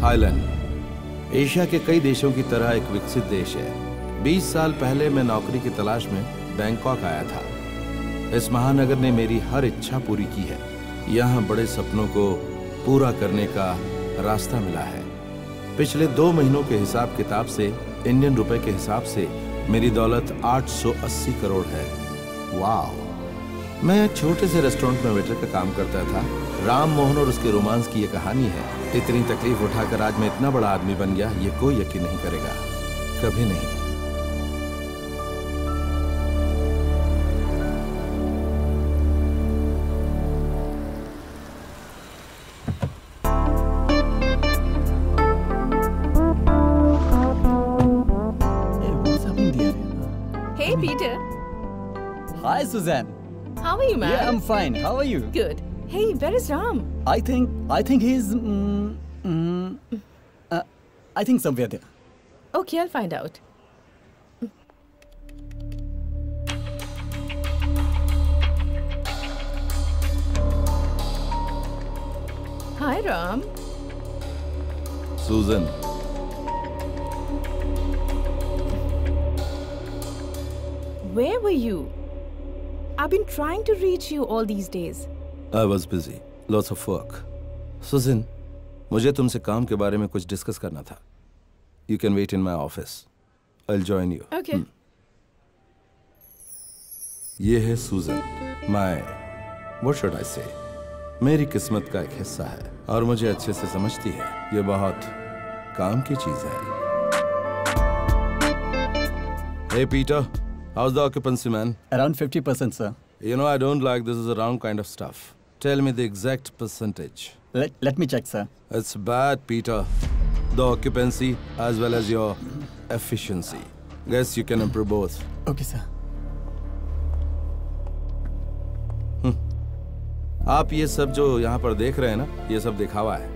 Thailand Asia के कई देशों की तरह एक विकसित देश है। 20 साल पहले मैं नौकरी की तलाश में बैंकॉक आया था। इस महानगर ने मेरी हर इच्छा पूरी की है। यहाँ बड़े सपनों को पूरा करने का रास्ता मिला है। पिछले 2 महीनों के हिसाब किताब से, इंडियन रुपए के हिसाब से मेरी दौलत 880 करोड़ है। वाह! मैं एक छोटे से रेस्टोरेंट में वेटर का काम करता था। राम मोहन और उसके रोमांस की ये कहानी है। इतनी तकलीफ उठाकर आज मैं इतना बड़ा आदमी बन गया, ये कोई यकीन नहीं करेगा, कभी नहीं। Hey, Peter. Hi, Suzanne. How are you, man? Yeah, I'm fine. How are you? Good. Hey, where is Ram? I think he's. I think somewhere there. Okay, I'll find out. Hi, Ram. Susan. Where were you? I've been trying to reach you all these days. I was busy. Lots of work. Susan, मुझे तुमसे काम के बारे में कुछ discuss करना था. You can wait in my office. I'll join you. Okay. ये है Susan. What should I say? मेरी किस्मत का एक हिस्सा है और मुझे अच्छे से समझती है. ये बहुत काम की चीज है. Hey Peter, how's the occupancy, man? Around 50%, sir. You know, I don't like this is around kind of stuff. Tell me the exact percentage. Let me check, sir. It's bad, Peter. The occupancy as well as your efficiency. Guess you can improve both. Okay, sir. आप ये सब जो यहाँ पर देख रहे हैं ना, ये सब दिखावा है.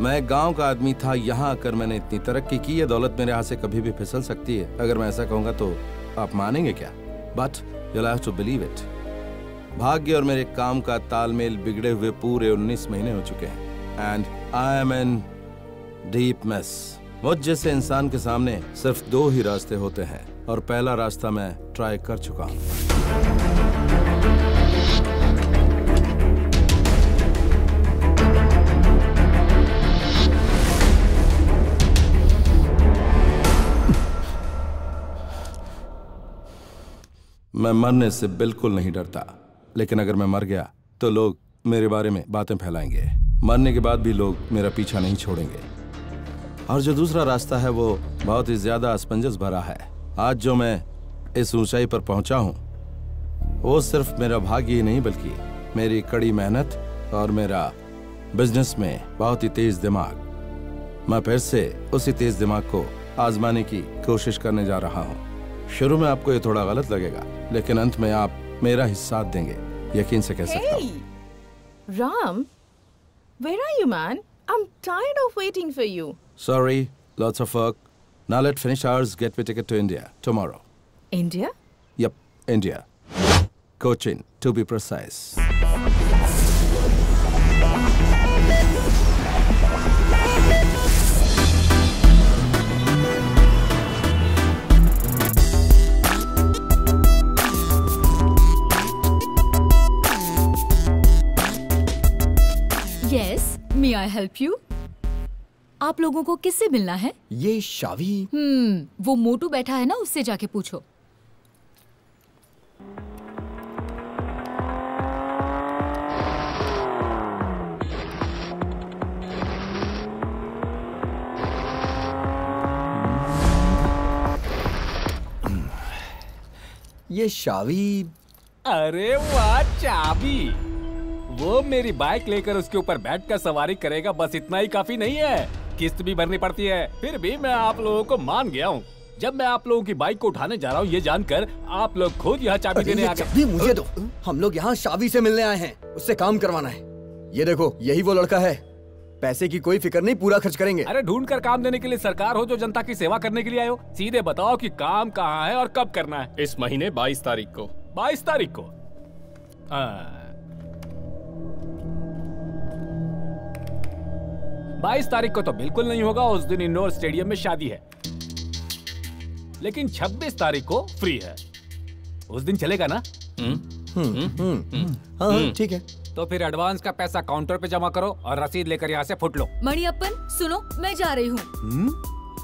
मैं एक गांव का आदमी था. यहाँ आकर मैंने इतनी तरक्की की है. दौलत मेरे हाथ से कभी भी फिसल सकती है. अगर मैं ऐसा कहूँगा तो आप मानेंगे क्या? But you'll have to believe it. भाग्य और मेरे काम का तालमेल बिगड़े हुए पूरे 19 महीने हो चुके हैं. And I am in deep mess. मुझ जैसे इंसान के सामने सिर्फ 2 ही रास्ते होते हैं और पहला रास्ता मैं ट्राई कर चुका हूँ. मैं मरने से बिल्कुल नहीं डरता, लेकिन अगर मैं मर गया तो लोग मेरे बारे में बातें फैलाएंगे. मरने के बाद भी लोग मेरा पीछा नहीं छोड़ेंगे. और जो दूसरा रास्ता है वो बहुत ही ज्यादा असमंजस भरा है. आज जो मैं इस ऊंचाई पर पहुंचा हूं वो सिर्फ मेरा भाग्य ही नहीं बल्कि मेरी कड़ी मेहनत और मेरा बिजनेस में बहुत ही तेज दिमाग. मैं फिर से उसी तेज दिमाग को आजमाने की कोशिश करने जा रहा हूं. शुरू में आपको ये थोड़ा गलत लगेगा, लेकिन अंत में आप मेरा ही साथ देंगे, यकीन से कह सकता हूं. Ram, where are you, man? I'm tired of waiting for you. Sorry, lots of work. Now let's finish ours. Get me ticket to India tomorrow. India? Yep, India. Cochin, to be precise. Yes, may I help you? आप लोगों को किससे मिलना है? ये शावी. वो मोटू बैठा है ना, उससे जाके पूछो. ये शावी. अरे वाह, चाबी. वो मेरी बाइक लेकर उसके ऊपर बैठकर सवारी करेगा, बस इतना ही काफी नहीं है. किस्त भी भरनी पड़ती है. फिर भी मैं आप लोगों को मान गया हूँ. जब मैं आप लोगों की बाइक को उठाने जा रहा हूँ ये जानकर आप लोग खुद यहाँ चाबी देने आ गए. चाबी मुझे दो. हम लोग यहाँ शावी से मिलने आए हैं, उससे काम करवाना है. ये देखो, यही वो लड़का है. पैसे की कोई फिक्र नहीं, पूरा खर्च करेंगे. अरे ढूंढ कर काम देने के लिए सरकार हो जो जनता की सेवा करने के लिए आए हो. सीधे बताओ कि काम कहाँ है और कब करना है. इस महीने 22 तारीख को. 22 तारीख को. 22 तारीख को तो बिल्कुल नहीं होगा, उस दिन इंडोर स्टेडियम में शादी है। लेकिन 26 तारीख को फ्री है, उस दिन चलेगा ना? हाँ ठीक है। तो फिर एडवांस का पैसा काउंटर पे जमा करो और रसीद लेकर यहाँ से फुट लो। मणियप्पन सुनो, मैं जा रही हूँ।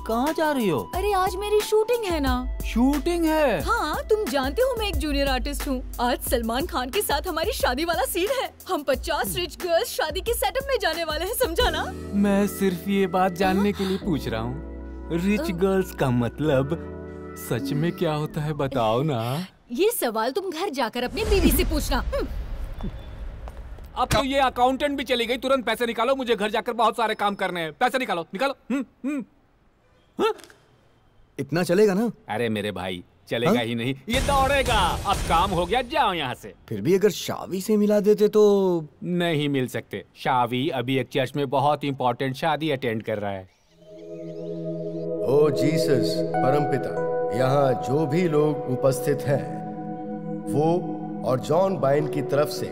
कहाँ जा रही हो? अरे आज मेरी शूटिंग है ना। शूटिंग है? हाँ, तुम जानते हो मैं एक जूनियर आर्टिस्ट हूँ। आज सलमान खान के साथ हमारी शादी वाला सीन है। हम 50 रिच गर्ल्स शादी के सेटअप में जाने वाले हैं, समझा ना? मैं सिर्फ ये बात जानने के लिए पूछ रहा हूँ, रिच गर्ल्स का मतलब सच में क्या होता है, बताओ ना। ये सवाल तुम घर जाकर अपनी बीवी से पूछना। अब तो ये अकाउंटेंट भी चली गई, तुरंत पैसे निकालो, मुझे घर जाकर बहुत सारे काम करने हैं। पैसे निकालो, निकालो। इतना चलेगा ना? अरे मेरे भाई, चलेगा ही नहीं, ये दौड़ेगा। अब काम हो गया, जाओ यहाँ से। फिर भी अगर शावी से मिला देते तो। नहीं मिल सकते। शावी अभी एक चर्च में बहुत इंपॉर्टेंट शादी अटेंड कर रहा है। ओ जीसस परमपिता, यहाँ जो भी लोग उपस्थित हैं वो और जॉन बाइन की तरफ से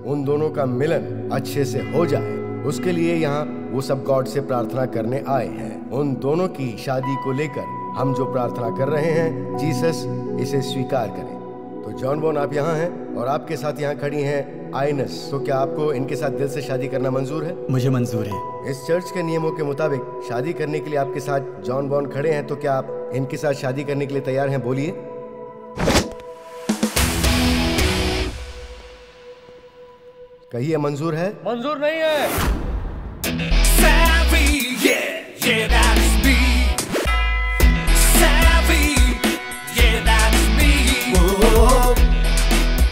उन दोनों का मिलन अच्छे से हो जाए, उसके लिए यहाँ वो सब गॉड से प्रार्थना करने आए हैं। उन दोनों की शादी को लेकर हम जो प्रार्थना कर रहे हैं, जीसस इसे स्वीकार करें। तो जॉन बॉन आप यहाँ हैं और आपके साथ यहाँ खड़ी हैं आइनस। तो क्या आपको इनके साथ दिल से शादी करना मंजूर है? मुझे मंजूर है। इस चर्च के नियमों के मुताबिक शादी करने के लिए आपके साथ जॉन बॉन खड़े हैं, तो क्या आप इनके साथ शादी करने के लिए तैयार हैं? बोलिए। कहिए, मंजूर है? मंजूर नहीं है।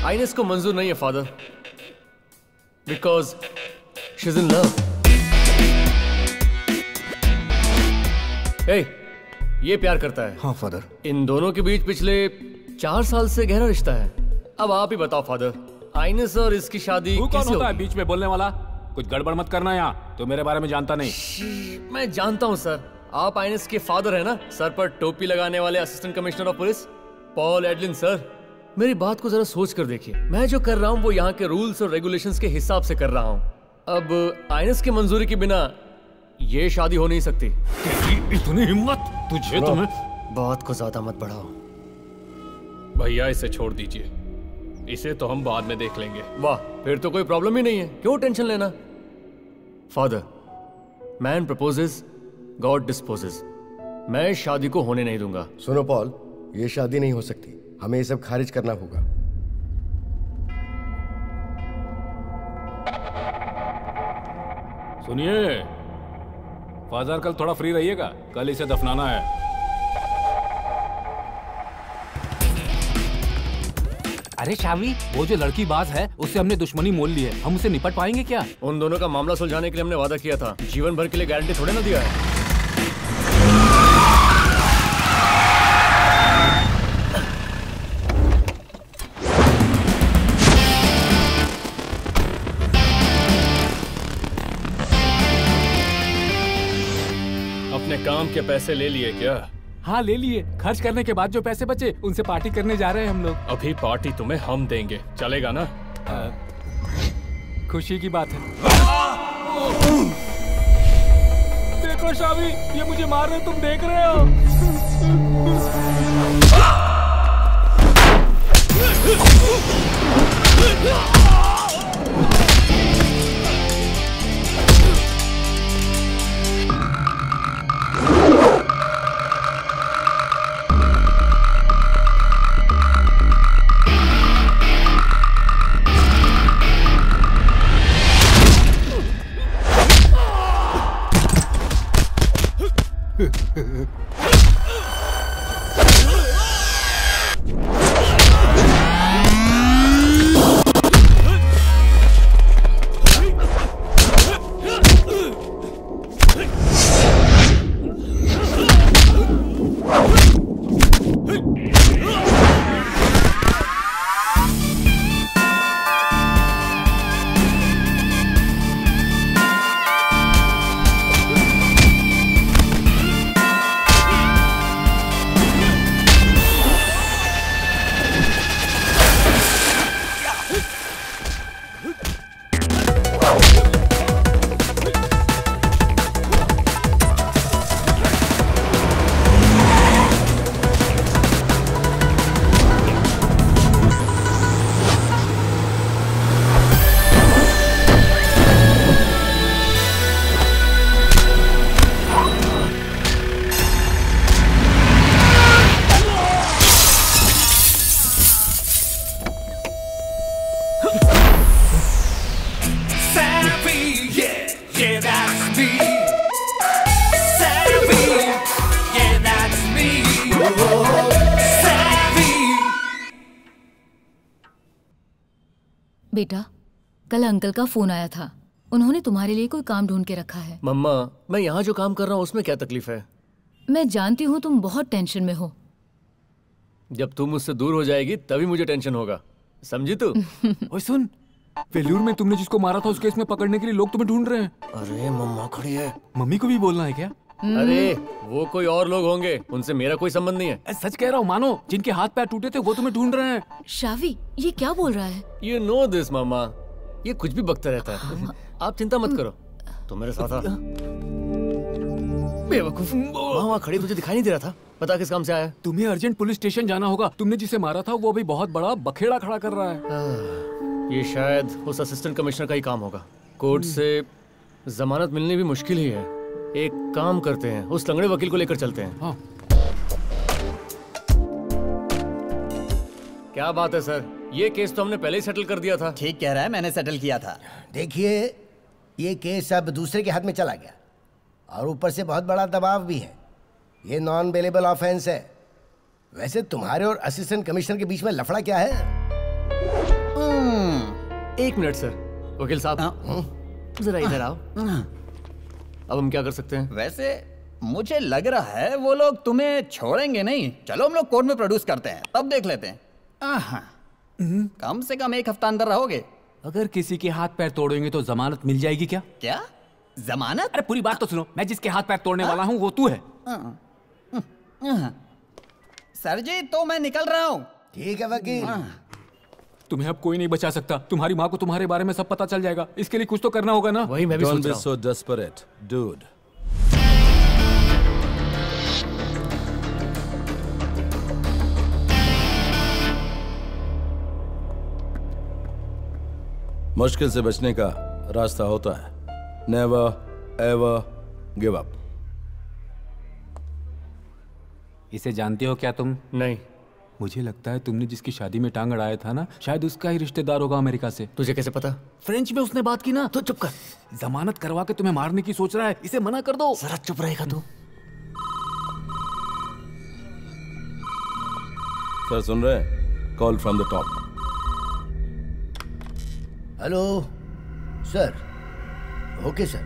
आइनेस को मंजूर नहीं है father, because she is in love. ये प्यार करता है। हाँ फादर। इन दोनों के बीच पिछले 4 साल से गहरा रिश्ता है। अब आप ही बताओ फादर, आइनेस और इसकी शादी तू कौन कैसे होता है होगी? बीच में बोलने वाला? कुछ गड़बड़ मत करना यहाँ, तो मेरे बारे में जानता नहीं। मैं जानता हूँ सर, आप आइनेस के फादर है ना, सर पर टोपी लगाने वाले assistant commissioner of police Paul Adeline sir. मेरी बात को जरा सोच कर देखिए, मैं जो कर रहा हूँ वो यहाँ के रूल्स और रेगुलेशंस के हिसाब से कर रहा हूँ। अब आइनेस की मंजूरी के बिना ये शादी हो नहीं सकती। इतनी हिम्मत तुझे? तुम्हें बात को ज्यादा मत बढ़ाओ भैया, इसे छोड़ दीजिए, इसे तो हम बाद में देख लेंगे। वाह, फिर तो कोई प्रॉब्लम ही नहीं है, क्यों टेंशन लेना। Father, man proposes, God disposes. मैं इस शादी को होने नहीं दूंगा। सुनो पॉल, ये शादी नहीं हो सकती, हमें ये सब खारिज करना होगा। सुनिए फादर, कल थोड़ा फ्री रहिएगा, कल इसे दफनाना है। अरे शावी, वो जो लड़की बाज है उससे हमने दुश्मनी मोल ली है, हम उसे निपट पाएंगे क्या? उन दोनों का मामला सुलझाने के लिए हमने वादा किया था, जीवन भर के लिए गारंटी थोड़े ना दिया है। अपने काम के पैसे ले लिए क्या? हाँ ले लिए, खर्च करने के बाद जो पैसे बचे उनसे पार्टी करने जा रहे हैं हम लोग। अभी पार्टी तुम्हें हम देंगे, चलेगा ना? खुशी की बात है। देखो शावी, ये मुझे मार रहे, तुम देख रहे हो? Yeah, that's me. Savvy. Yeah, that's me. Savvy. बेटा, कल अंकल का फोन आया था। उन्होंने तुम्हारे लिए कोई काम ढूंढ के रखा है। मम्मा, मैं यहाँ जो काम कर रहा हूँ उसमें क्या तकलीफ है? मैं जानती हूँ तुम बहुत टेंशन में हो। जब तुम मुझसे दूर हो जाएगी तभी मुझे टेंशन होगा, समझी तू? ओए सुन, वेल्यूर में तुमने जिसको मारा था उस केस में पकड़ने के लिए लोग तुम्हें ढूंढ रहे हैं। अरे मम्मा खड़ी है। मम्मी को भी बोलना है क्या? अरे वो कोई और लोग होंगे, उनसे मेरा कोई संबंध नहीं है। सच कह रहा हूँ, मानो जिनके हाथ पैर टूटे थे वो तुम्हें ढूंढ रहे हैं। शावी, ये क्या बोल रहा है? You know this, मामा। ये कुछ भी बकता रहता है। आप चिंता मत करो, तुम मेरे साथ आ। बेवकूफ, वहाँ खड़ी तुझे दिखाई नहीं दे रहा था? बता किस काम से आया? तुम्हें अर्जेंट पुलिस स्टेशन जाना होगा। तुमने जिसे मारा था वो अभी बहुत बड़ा बखेड़ा खड़ा कर रहा है। ये शायद उस असिस्टेंट कमिश्नर का ही काम होगा। कोर्ट से जमानत मिलनी भी मुश्किल ही है। एक काम करते हैं, उस लंगड़े वकील को लेकर चलते हैं। हाँ। क्या बात है सर, ये केस तो हमने पहले ही सेटल कर दिया था। ठीक कह रहा है, मैंने सेटल किया था। देखिए, ये केस अब दूसरे के हाथ में चला गया और ऊपर से बहुत बड़ा दबाव भी है। ये नॉन बेलेबल ऑफेंस है। वैसे तुम्हारे और असिस्टेंट कमिश्नर के बीच में लफड़ा क्या है? एक मिनट सर, वकील साहब जरा इधर आओ। अब हम क्या कर सकते हैं? वैसे मुझे लग रहा है वो लोग तुम्हें छोड़ेंगे नहीं। चलो हम लोग कोर्ट में प्रोड्यूस करते हैं, तब देख लेते हैं। कम से कम एक हफ्ता अंदर रहोगे। अगर किसी के हाथ पैर तोड़ेंगे तो जमानत मिल जाएगी क्या? क्या जमानत? अरे पूरी बात तो सुनो। मैं जिसके हाथ पैर तोड़ने वाला हूँ वो तू है। सर जी, तो मैं निकल रहा हूँ। ठीक है वकील। तुम्हें अब कोई नहीं बचा सकता। तुम्हारी माँ को तुम्हारे बारे में सब पता चल जाएगा। इसके लिए कुछ तो करना होगा ना? वही मैं भी सोच रहा हूँ। Don't be so desperate, dude. मुश्किल से बचने का रास्ता होता है। Never ever give up. इसे जानते हो क्या तुम? नहीं। मुझे लगता है तुमने जिसकी शादी में टांग अड़ाया था ना, शायद उसका ही रिश्तेदार होगा अमेरिका से। तुझे कैसे पता? फ्रेंच में उसने बात की ना। तो चुप कर। जमानत करवा के तुम्हें मारने की सोच रहा है, इसे मना कर दो। जरा चुप रहेगा तू। सर सुन रहे हैं? Call from the top. Hello sir. Okay sir,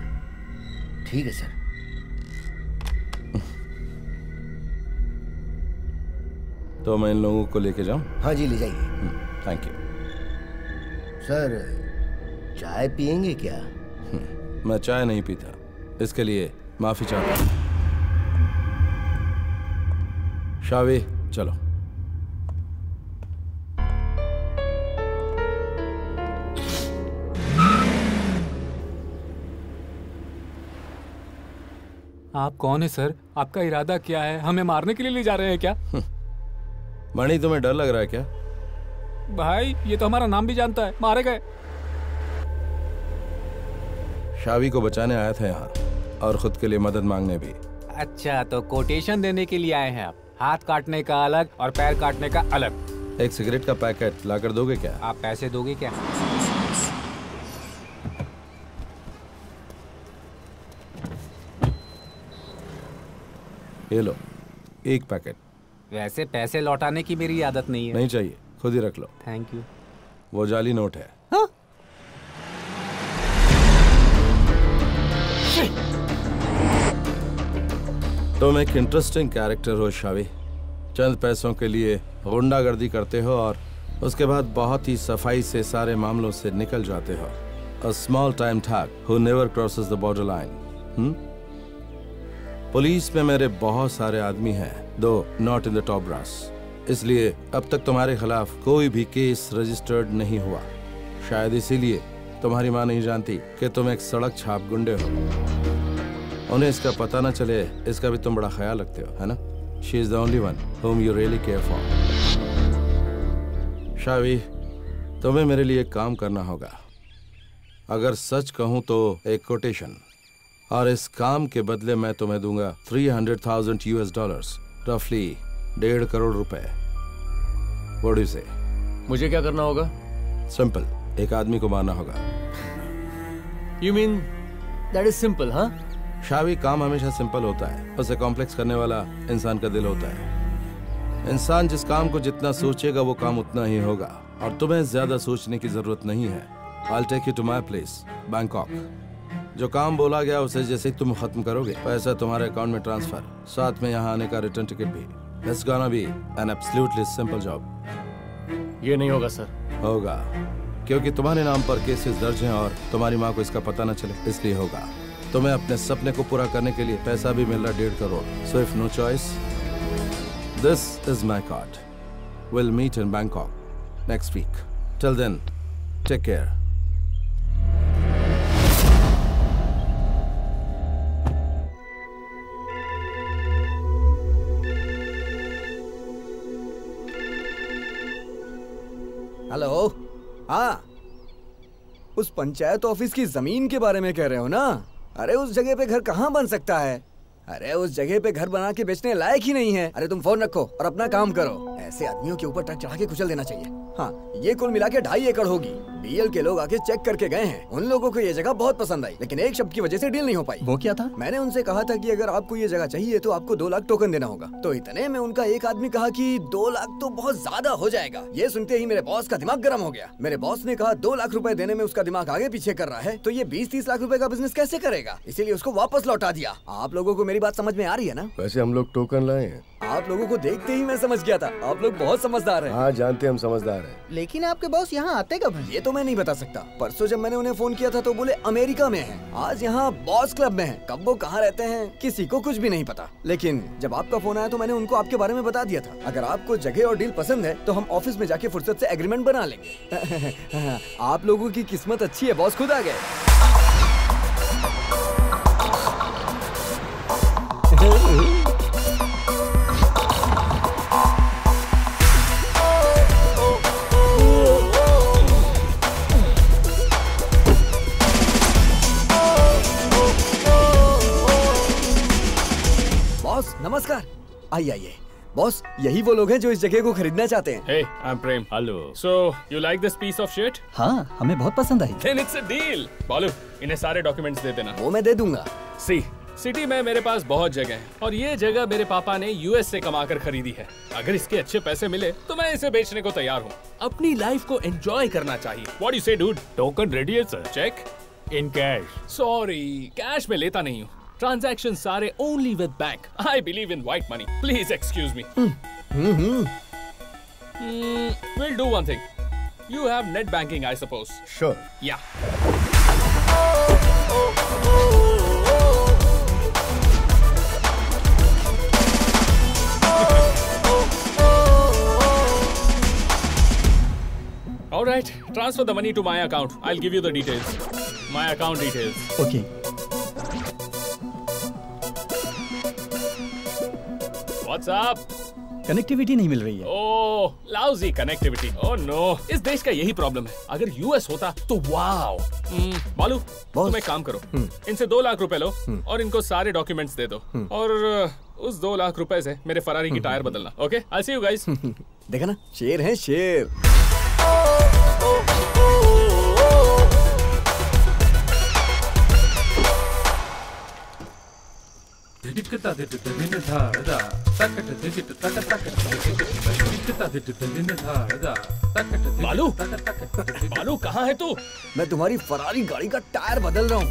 ठीक है सर। तो मैं इन लोगों को लेके जाऊं? हाँ जी, ले जाइए। Thank you. सर, चाय पियेंगे क्या? मैं चाय नहीं पीता, इसके लिए माफी चाहता हूं। शावी, चलो। आप कौन है सर? आपका इरादा क्या है? हमें मारने के लिए ले जा रहे हैं क्या? मणि, तुम्हें डर लग रहा है क्या? भाई, ये तो हमारा नाम भी जानता है। मारे गए। शावी को बचाने आया था यहाँ, और खुद के लिए मदद मांगने भी। अच्छा, तो कोटेशन देने के लिए आए हैं आप? हाथ काटने का अलग और पैर काटने का अलग। एक सिगरेट का पैकेट लाकर दोगे क्या? आप पैसे दोगे क्या? ये लो, एक पैकेट। वैसे पैसे लौटाने की मेरी आदत नहीं है। नहीं चाहिए, खुद ही रख लो। Thank you. वो जाली नोट है। हाँ? तुम एक इंटरेस्टिंग कैरेक्टर हो शावी। चंद पैसों के लिए गुंडागर्दी करते हो और उसके बाद बहुत ही सफाई से सारे मामलों से निकल जाते हो। A small time thug who never crosses the borderline. Police में मेरे बहुत सारे आदमी हैं, though not in the top brass. इसलिए अब तक तुम्हारे खिलाफ कोई भी केस रजिस्टर्ड नहीं हुआ। शायद इसीलिए तुम्हारी माँ नहीं जानती कि तुम एक सड़क छाप गुंडे हो। उन्हें इसका पता न चले, इसका भी तुम बड़ा ख्याल रखते हो, है ना? She is the only one whom you really care for. शावी, तुम्हें मेरे लिए एक काम करना होगा। अगर सच कहूं तो एक कोटेशन, और इस काम के बदले मैं तुम्हें दूंगा $300,000 US, रफली 1.5 करोड़ रुपए। What do you say? मुझे क्या करना होगा? सिंपल, एक आदमी को मारना होगा। You mean that is simple, हाँ? शावी, काम हमेशा सिंपल होता है, उसे कॉम्प्लेक्स करने वाला इंसान का दिल होता है। इंसान जिस काम को जितना सोचेगा वो काम उतना ही होगा, और तुम्हें ज्यादा सोचने की जरूरत नहीं है। I'll take you to my place, Bangkok. जो काम बोला गया उसे जैसे ही तुम खत्म करोगे, पैसा तुम्हारे अकाउंट में ट्रांसफर, साथ में यहाँ आने का रिटर्न टिकट भी। It's gonna be an absolutely simple job. ये नहीं होगा सर। होगा, क्योंकि तुम्हारे नाम पर केसेस दर्ज हैं और तुम्हारी माँ को इसका पता न चले, इसलिए होगा। तुम्हें अपने सपने को पूरा करने के लिए पैसा भी मिल रहा 1.5 crore. So if no choice, this is my card. We'll meet in Bangkok next week. Till then, take care. Hello. हाँ, उस पंचायत ऑफिस की जमीन के बारे में कह रहे हो ना? अरे उस जगह पे घर कहाँ बन सकता है? अरे उस जगह पे घर बना के बेचने लायक ही नहीं है। अरे तुम फोन रखो और अपना काम करो। ऐसे आदमियों के ऊपर ट्रक चढ़ा के कुचल देना चाहिए। हाँ, ये कुल मिला के 2.5 एकड़ होगी। बीएल के लोग आके चेक करके गए हैं। उन लोगों को ये जगह बहुत पसंद आई, लेकिन एक शब्द की वजह से डील नहीं हो पाई। वो क्या था? मैंने उनसे कहा था कि अगर आपको ये जगह चाहिए तो आपको 2 लाख टोकन देना होगा। तो इतने में उनका एक आदमी कहा कि 2 लाख तो बहुत ज्यादा हो जाएगा। ये सुनते ही मेरे बॉस का दिमाग गर्म हो गया। मेरे बॉस ने कहा 2 लाख रुपए देने में उसका दिमाग आगे पीछे कर रहा है तो ये 20-30 लाख रुपए का बिजनेस कैसे करेगा? इसीलिए उसको वापस लौटा दिया। आप लोगों को मेरी बात समझ में आ रही है ना? वैसे हम लोग टोकन लाए हैं। आप लोगों को देखते ही मैं समझ गया था, आप लोग बहुत समझदार हैं। हाँ, जानते हम समझदार हैं। लेकिन आपके बॉस यहाँ आते कब हैं? ये तो मैं नहीं बता सकता। परसों जब मैंने उन्हें फोन किया था तो बोले अमेरिका में हैं। आज यहाँ बॉस क्लब में हैं। कब वो कहाँ रहते हैं किसी को कुछ भी नहीं पता। लेकिन जब आपका फोन आया तो मैंने उनको आपके बारे में बता दिया था। अगर आपको जगह और डील पसंद है तो हम ऑफिस में जाके फुर्सत से एग्रीमेंट बना लेंगे। आप लोगों की किस्मत अच्छी है, बॉस खुद आ गए। नमस्कार, आइए आइए। बॉस, यही वो लोग हैं जो इस जगह को खरीदना चाहते हैं। Hey, I'm Prem. Hello. So, you like this piece of shit? हाँ, हमें बहुत पसंद आई। Then it's a deal. बालू, इन्हें सारे डॉक्यूमेंट्स दे देना। वो मैं दे दूंगा। See, सिटी में मेरे पास बहुत जगह है और ये जगह मेरे पापा ने यूएस से कमाकर खरीदी है। अगर इसके अच्छे पैसे मिले तो मैं इसे बेचने को तैयार हूँ। अपनी लाइफ को एंजॉय करना चाहिए। What do you say, dude? Token ready है sir. Cheque in cash. Sorry, cash में लेता नहीं हूँ। ट्रांजैक्शन सारे only with bank. I believe in white money. Please excuse me. We'll do one thing. You have net banking, I suppose. Sure. Yeah. All right, transfer the money to my account. I'll give you the details. My account details. Okay. What's up? Connectivity नहीं मिल रही है। ओह, lousy connectivity. Oh no, इस देश का यही problem है। अगर US होता तो वाओ। बालू, तुम एक काम करो, इनसे 2 लाख रुपए लो और इनको सारे डॉक्यूमेंट्स दे दो और उस 2 लाख रुपए से मेरे फरारी की टायर बदलना। Okay, I see you guys. देखा ना, शेर है शेर। बालू, बालू कहाँ है तू? मैं तुम्हारी फरारी गाड़ी का टायर बदल रहा हूँ।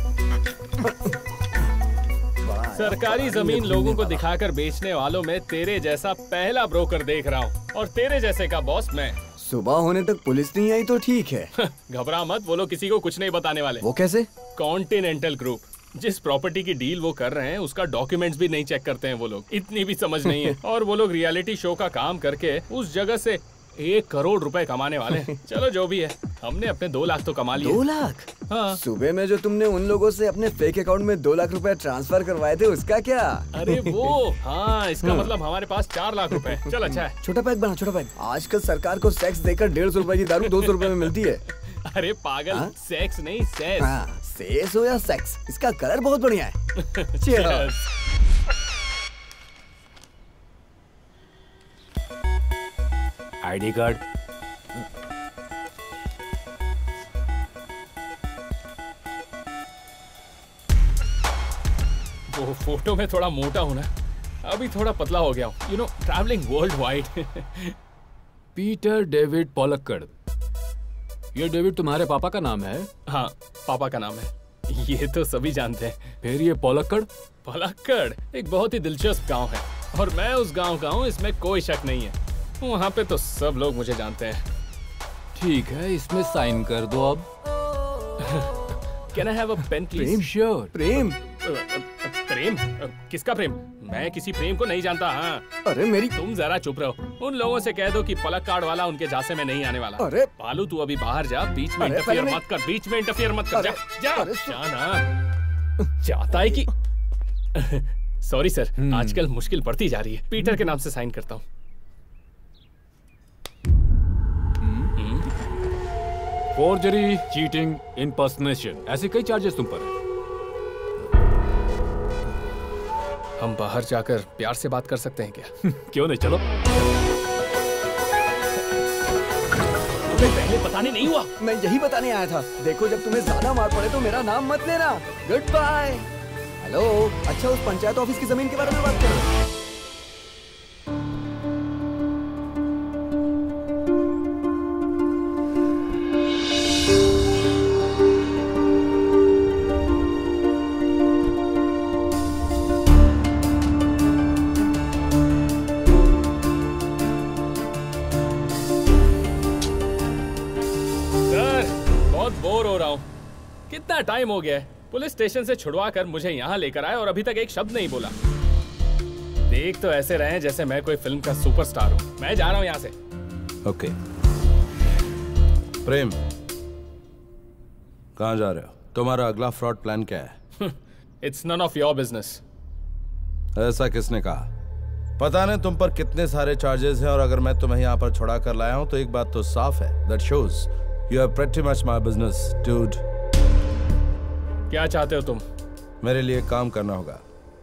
सरकारी जमीन लोगों को दिखाकर बेचने वालों में तेरे जैसा पहला ब्रोकर देख रहा हूँ और तेरे जैसे का बॉस मैं। सुबह होने तक पुलिस नहीं आई तो ठीक है। घबरा मत, वो लोग किसी को कुछ नहीं बताने वाले। वो कैसे? कॉन्टिनेंटल ग्रुप जिस प्रॉपर्टी की डील वो कर रहे हैं उसका डॉक्यूमेंट्स भी नहीं चेक करते हैं वो लोग। इतनी भी समझ नहीं है। और वो लोग रियलिटी शो का काम करके उस जगह से 1 करोड़ रुपए कमाने वाले हैं। चलो जो भी है, हमने अपने 2 लाख तो कमा लिए। 2 लाख? हाँ। सुबह में जो तुमने उन लोगों से अपने फेक अकाउंट में 2 लाख रुपए ट्रांसफर करवाए थे उसका क्या? अरे वो, हाँ, इसका मतलब हमारे पास 4 लाख रुपए। चल अच्छा है। छोटा पैक बना, छोटा पैक। आजकल सरकार को सेक्स देकर 150 रुपए की दारू 200 रुपए में मिलती है। अरे पागल, सेक्स नहीं सेस। सेस हो या सेक्स, इसका कलर बहुत बढ़िया है। Cheers. ID card. वो फोटो में थोड़ा मोटा हूं ना, अभी थोड़ा पतला हो गया हूँ। Travelling world wide. Peter David Paulakkad. ये डेविड तुम्हारे पापा का नाम है? हाँ, पापा का नाम है। ये तो सभी जानते हैं। फिर ये पॉलक्कड़? पॉलक्कड़ एक बहुत ही दिलचस्प गांव है और मैं उस गांव का हूँ, इसमें कोई शक नहीं है। वहाँ पे तो सब लोग मुझे जानते हैं। ठीक है, इसमें साइन कर दो अब। Can I have a pen, please? Prem, sure. Prem? Prem? किसका प्रेम? मैं किसी प्रेम को नहीं जानता। हाँ। अरे मेरी। तुम जरा चुप रहो। उन लोगों से कह दो कि पलक्कड़ वाला उनके झांसे में नहीं आने वाला। अरे बालू, तू अभी बाहर जा, बीच में इंटरफियर मत कर, बीच में इंटरफियर मत कर। जा ना। चाहता है कि सॉरी सर, आजकल मुश्किल बढ़ती जा रही है। पीटर के नाम से साइन करता हूँ। फोर्जरी, चीटिंग, इम्पर्सनेशन, ऐसे कई चार्जेस तुम पर हैं। हम बाहर जाकर प्यार से बात कर सकते हैं क्या? क्यों नहीं, चलो। तुम्हें पहले बताने नहीं हुआ? मैं यही बताने आया था। देखो, जब तुम्हें ज्यादा मार पड़े तो मेरा नाम मत लेना। Good bye. हेलो। अच्छा, उस पंचायत ऑफिस की जमीन के बारे में बात करें। कितना टाइम हो गया है, पुलिस स्टेशन से छुड़वा कर मुझे यहाँ लेकर आए और अभी तक एक शब्द नहीं बोला। देख तो ऐसे रहे जैसे मैं कोई फिल्म का सुपरस्टार हूँ। मैं जा रहा हूँ यहाँ से। ओके। प्रेम, कहाँ जा रहे हो? तुम्हारा अगला फ्रॉड प्लान क्या है? It's none of your business. ऐसा किसने कहा? पता नहीं तुम पर कितने सारे चार्जेस हैं और अगर मैं तुम्हें यहाँ पर छुड़ा कर लाया हूँ तो एक बात तो साफ है, that shows you are pretty much my business dude. क्या चाहते हो तुम? मेरे लिए काम करना होगा।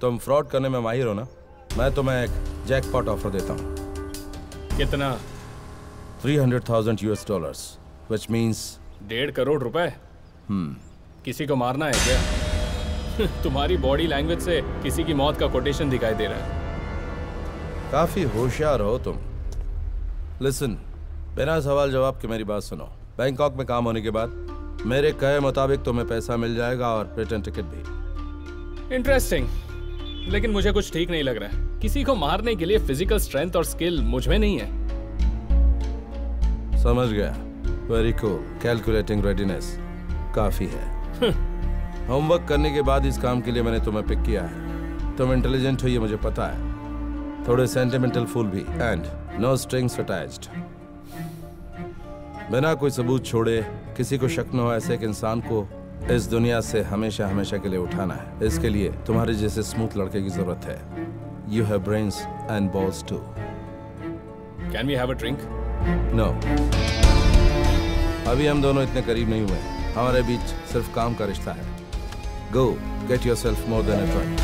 तुम फ्रॉड करने में माहिर हो ना? मैं तुम्हें एक जैकपॉट ऑफर देता हूँ। कितना? 300,000 US dollars, which means 1.5 crore रुपए। किसी को मारना है क्या? तुम्हारी बॉडी लैंग्वेज से किसी की मौत का कोटेशन दिखाई दे रहा है। काफी होशियार हो तुम। लिसन, बिना सवाल जवाब के मेरी बात सुनो। बैंकॉक में काम होने के बाद मेरे कहे मुताबिक तुम्हें पैसा मिल जाएगा और रिटर्न टिकट भी। इंटरेस्टिंग, लेकिन मुझे कुछ ठीक नहीं लग रहा है। किसी को मारने के लिए फिजिकल स्ट्रेंथ और स्किल मुझ में नहीं है। समझ गया। Very cool. कैलकुलेटिंग रेडीनेस काफी है। होमवर्क करने के बाद इस काम के लिए मैंने तुम्हें पिक किया है। तुम इंटेलिजेंट हो, ये मुझे पता है। थोड़े सेंटिमेंटल फूल भी, एंड नो स्ट्रिंग्स अटैच्ड। बिना कोई सबूत छोड़े, किसी को शक न हो, ऐसे एक इंसान को इस दुनिया से हमेशा हमेशा के लिए उठाना है। इसके लिए तुम्हारे जैसे स्मूथ लड़के की जरूरत है। You have brains and balls too. Can we have a drink? No, अभी हम दोनों इतने करीब नहीं हुए। हमारे बीच सिर्फ काम का रिश्ता है। गो get yourself more than a drink.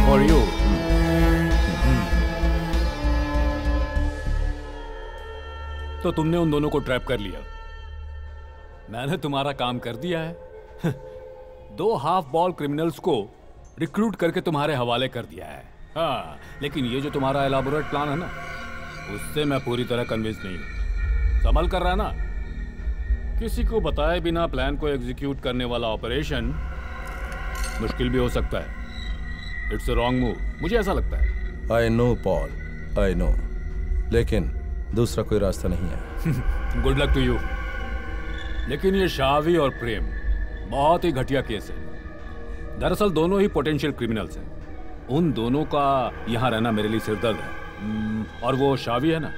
For you. तो तुमने उन दोनों को ट्रैप कर लिया। मैंने तुम्हारा काम कर दिया है। 2 हाफ बॉल क्रिमिनल्स को रिक्रूट करके तुम्हारे हवाले कर दिया है। हाँ, लेकिन ये जो तुम्हारा एलाबोरेट प्लान है ना, उससे मैं पूरी तरह कन्विंस नहीं हूँ। संभल कर रहा ना, किसी को बताए बिना प्लान को एग्जीक्यूट करने वाला ऑपरेशन मुश्किल भी हो सकता है। इट्स अ रॉन्ग मूव, मुझे ऐसा लगता है। I know Paul, I know, लेकिन दूसरा कोई रास्ता नहीं है। Good luck to you. लेकिन ये शावी और प्रेम बहुत ही घटिया केस है। दरअसल दोनों ही पोटेंशियल क्रिमिनल्स हैं। उन दोनों का यहाँ रहना मेरे लिए सिरदर्द है। और वो शावी है ना,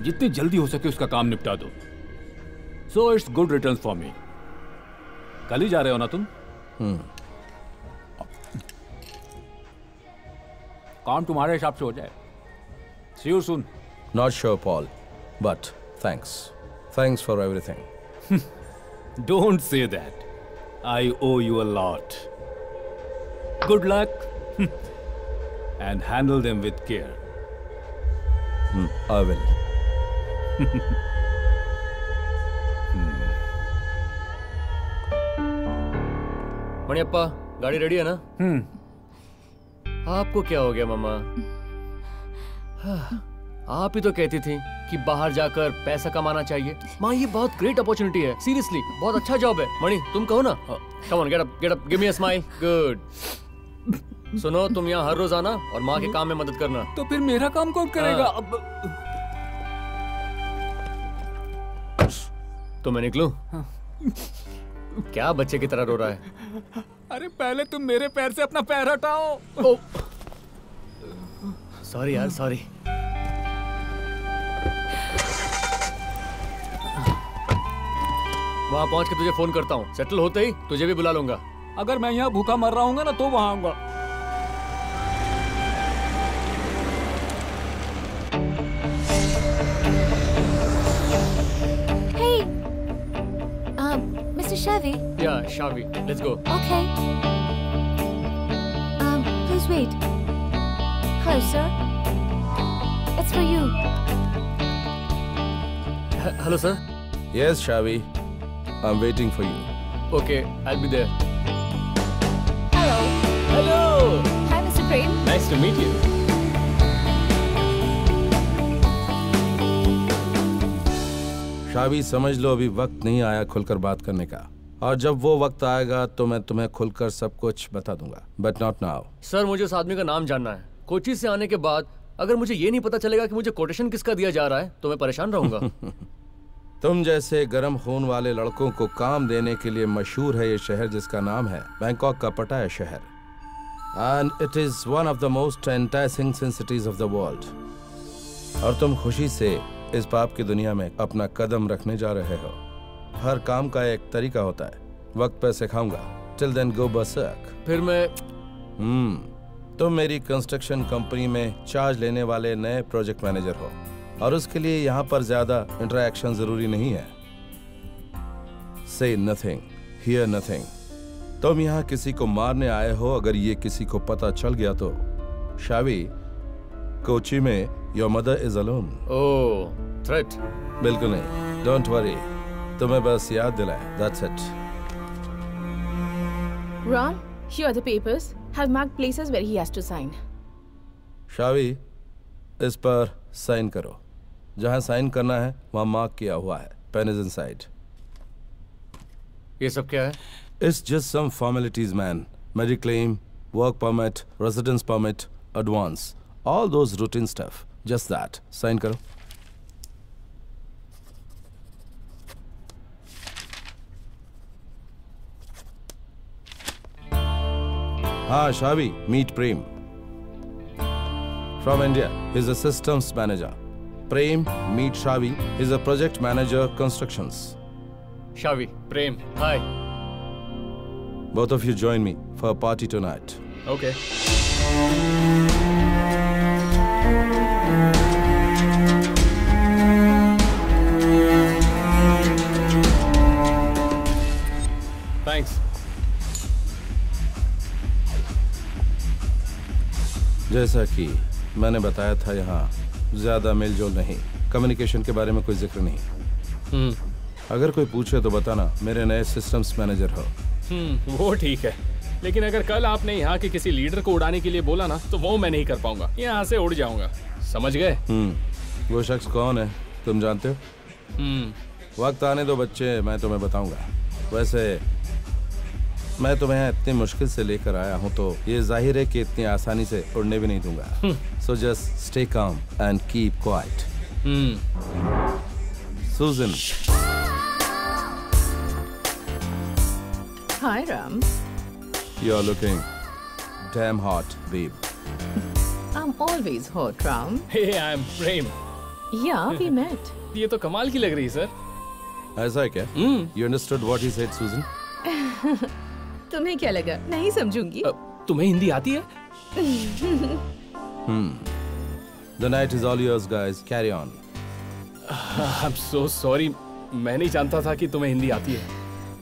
जितनी जल्दी हो सके उसका काम निपटा दो। So it's good return for me. कल ही जा रहे हो ना तुम? काम तुम्हारे हिसाब से हो जाए। See you soon. Not sure, Paul, but thanks. Thanks for everything. Don't say that. I owe you a lot. Good luck. And handle them with care. I will. मणियप्पा, गाड़ी रेडी है ना? आपको क्या हो गया मामा? आप ही तो कहती थी कि बाहर जाकर पैसा कमाना चाहिए। माँ, ये बहुत ग्रेट अपॉर्चुनिटी है, सीरियसली बहुत अच्छा जॉब है। मणि, तुम कहो ना। Come on, get up, give me a smile. Good. सुनो, तुम यहाँ हर रोज आना और माँ के काम में मदद करना। तो फिर मेरा काम कौन करेगा? तो मैं निकलूं? क्या बच्चे की तरह रो रहा है? अरे पहले तुम मेरे पैर से अपना पैर हटाओ। सॉरी यार, सॉरी। वहां पहुंच के तुझे फोन करता हूँ। सेटल होते ही तुझे भी बुला लूंगा। अगर मैं यहाँ भूखा मर रहा हूँ ना तो वहां आऊंगा। Mr. Shavi? Yeah, Shavi. Let's go. Okay. Please wait. Hello, sir. It's for you. Hello, sir. Yes, Shavi. I'm waiting for you. Okay, I'll be there. Hello. Hello. Hi, Mr. Prem. Nice to meet you. शावी, समझ लो अभी वक्त नहीं आया खुलकर बात करने का, और जब वो वक्त आएगा तो मैं तुम्हें खुलकर सब कुछ बता दूंगा, बट नॉट नाउ। सर, मुझे उस आदमी का नाम जानना है। कोची से आने के बाद अगर मुझे ये नहीं पता चलेगा कि मुझे कोटेशन किसका दिया जा रहा है तो मैं परेशान रहूंगा। तुम जैसे गर्म खून वाले लड़कों को काम देने के लिए मशहूर है ये शहर, जिसका नाम है बैंकॉक का पटाया शहर, and it is one of the most enticing cities of the world. और तुम खुशी से इस पाप की दुनिया में अपना कदम रखने जा रहे हो। हर काम का एक तरीका होता है। वक्त पे सिखाऊंगा। Till then go berserk. फिर मैं तुम मेरी कंस्ट्रक्शन कंपनी में चार्ज लेने वाले नए प्रोजेक्ट मैनेजर हो, और उसके लिए यहाँ पर ज्यादा इंटरेक्शन जरूरी नहीं है। से नथिंग, हियर नथिंग। तुम यहाँ किसी को मारने आए हो। अगर ये किसी को पता चल गया तो शावी, कोची में your mother is alone. Oh, threat? बिल्कुल नहीं, डोंट वरी। तुम्हें बस याद दिलाए, that's it. Ram, here are the papers. Have marked places where he has to sign. शावी, इस पर साइन करो। जहां साइन करना है वहां मार्क किया हुआ है। Pen is inside. ये सब क्या है? It's just some formalities, man. Mediclaim, work permit, residence permit, advance. All those routine stuff. Just that. Sign करो। हाँ, Shavi, meet Prem. From India, he's a systems manager. Prem, meet Shavi. He's a project manager, constructions. Shavi, Prem, hi. Both of you join me for a party tonight. Okay. Thanks. जैसा कि मैंने बताया था, यहाँ ज्यादा मेलजोल नहीं, communication के बारे में कोई जिक्र नहीं। अगर कोई पूछे तो बताना मेरे नए सिस्टम्स मैनेजर हो। वो ठीक है, लेकिन अगर कल आपने यहाँ के किसी लीडर को उड़ाने के लिए बोला ना तो वो मैं नहीं कर पाऊंगा। यहाँ से उड़ जाऊंगा, समझ गए? वो शख्स कौन है तुम जानते हो? वक्त आने दो बच्चे, मैं तुम्हें बताऊंगा। वैसे मैं तुम्हें इतनी मुश्किल से लेकर आया हूँ तो ये जाहिर है कि इतनी आसानी से उड़ने भी नहीं दूंगा। So just stay calm and keep quiet. Susan. Hi, Ram. You're looking damn hot, babe. I'm always hot, Ram. Hey, I'm Prem. Yeah, we met. ये तो कमाल की लग रही है सर। ऐसा है क्या? You understood what he said, Susan? तुम्हें क्या लगा? नहीं समझूंगी। तुम्हें हिंदी आती है? The night is all yours, guys. Carry on. I'm so sorry. मैं नहीं जानता था कि तुम्हें हिंदी आती है।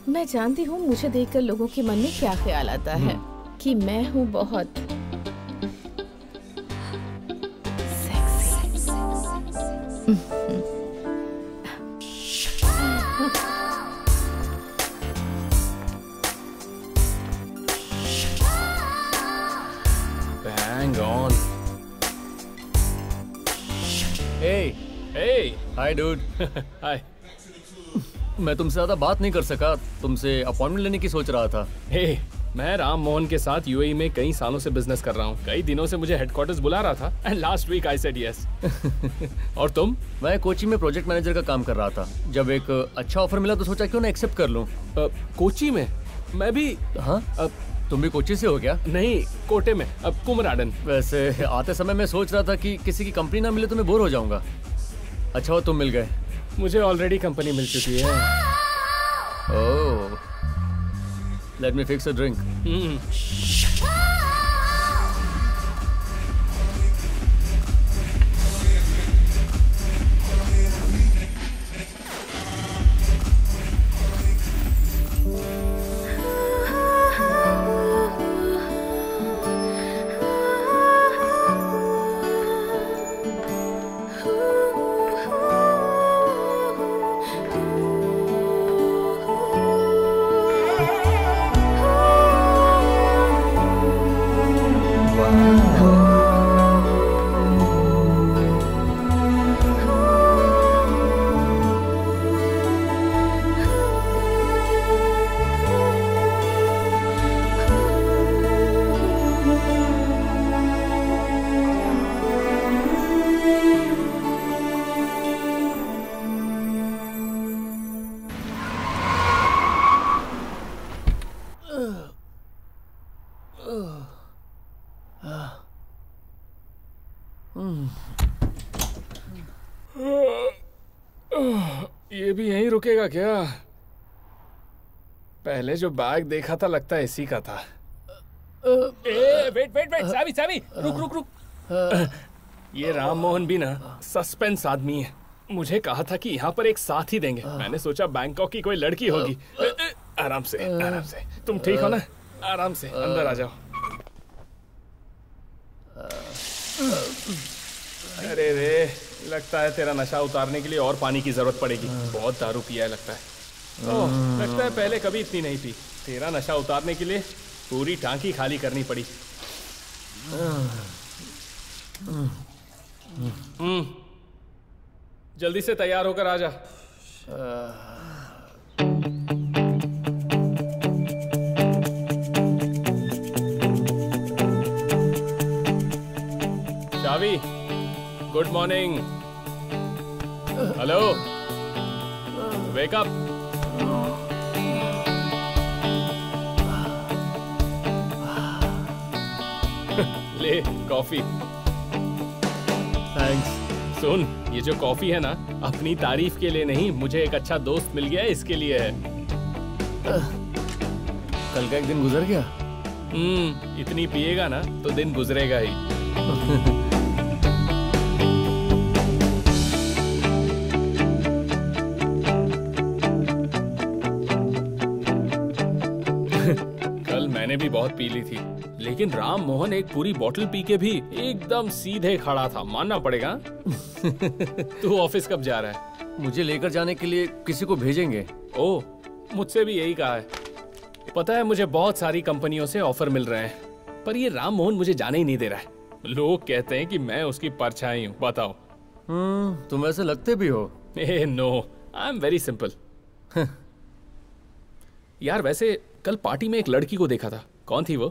मैं जानती हूँ मुझे देखकर लोगों के मन में क्या ख्याल आता है कि मैं हूँ बहुत हाय डूड। हाय। मैं तुमसे ज्यादा बात नहीं कर सका, तुमसे अपॉइंटमेंट लेने की सोच रहा था। हे, मैं राम मोहन के साथ यूएई में कई सालों से बिजनेस कर रहा हूँ। कई दिनों से मुझे हेडक्वार्टर्स बुला रहा था and last week I said yes. और तुम? मैं कोची में प्रोजेक्ट मैनेजर का काम कर रहा था। जब एक अच्छा ऑफर मिला तो सोचा क्यों ना एक्सेप्ट कर लूं। कोची में? मैं भी। हाँ, तुम भी कोची से हो क्या? नहीं, कोटे में, अब कुमराडन। वैसे आते समय मैं सोच रहा था कि किसी की कंपनी ना मिले तो मैं बोर हो जाऊंगा। अच्छा हो तुम मिल गए। मुझे ऑलरेडी कंपनी मिल चुकी है। Oh, let me fix a drink. ये भी यहीं रुकेगा क्या? पहले जो बैग देखा था लगता है इसी का था। वेट, चाबी, रुक। ये राम मोहन भी ना सस्पेंस आदमी है। मुझे कहा था कि यहाँ पर एक साथ ही देंगे। मैंने सोचा बैंकॉक की कोई लड़की होगी। आराम से। तुम ठीक हो ना? आराम से अंदर आ जाओ। अरे रे, लगता है तेरा नशा उतारने के लिए और पानी की जरूरत पड़ेगी। बहुत दारू पिया है लगता है। ओह, लगता है पहले कभी इतनी नहीं पी। तेरा नशा उतारने के लिए पूरी टांकी खाली करनी पड़ी। जल्दी से तैयार होकर आ जा। Shavi, good morning. Hello, wake up. ले कॉफी। थैंक्स। सुन, ये जो कॉफी है ना, अपनी तारीफ के लिए नहीं, मुझे एक अच्छा दोस्त मिल गया है इसके लिए है। कल का एक दिन गुजर गया। इतनी पिएगा ना तो दिन गुजरेगा ही। कल मैंने भी बहुत पी ली थी, लेकिन राम मोहन एक पूरी बोतल पी के भी एकदम सीधे खड़ा था, मानना पड़ेगा। तू ऑफिस कब जा रहा है? मुझे लेकर जाने के लिए किसी को भेजेंगे। ओह, मुझसे भी यही कहा है। पता है, मुझे बहुत सारी कंपनियों से ऑफर मिल रहे हैं, पर ये राम मोहन मुझे जाने ही नहीं दे रहा है। लोग कहते हैं कि मैं उसकी परछाई हूँ। बताओ। तुम वैसे लगते भी हो। No, I am very simple. यार वैसे कल पार्टी में एक लड़की को देखा था। कौन थी वो?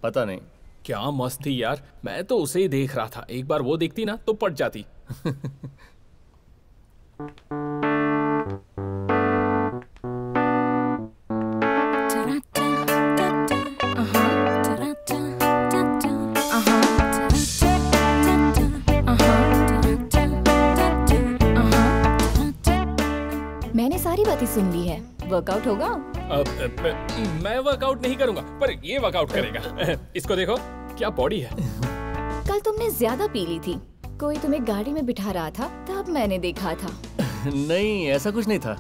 पता नहीं। क्या मस्त थी यार, मैं तो उसे ही देख रहा था। एक बार वो देखती ना तो पट जाती। मैंने सारी बातें सुन ली है। वर्कआउट होगा? मैं वर्कआउट नहीं करूंगा, पर ये वर्कआउट करेगा। इसको देखो, क्या बॉडी है। कल तुमने ज्यादा पी ली थी। कोई तुम्हें गाड़ी में बिठा रहा था, तब मैंने देखा था। नहीं, ऐसा कुछ नहीं था।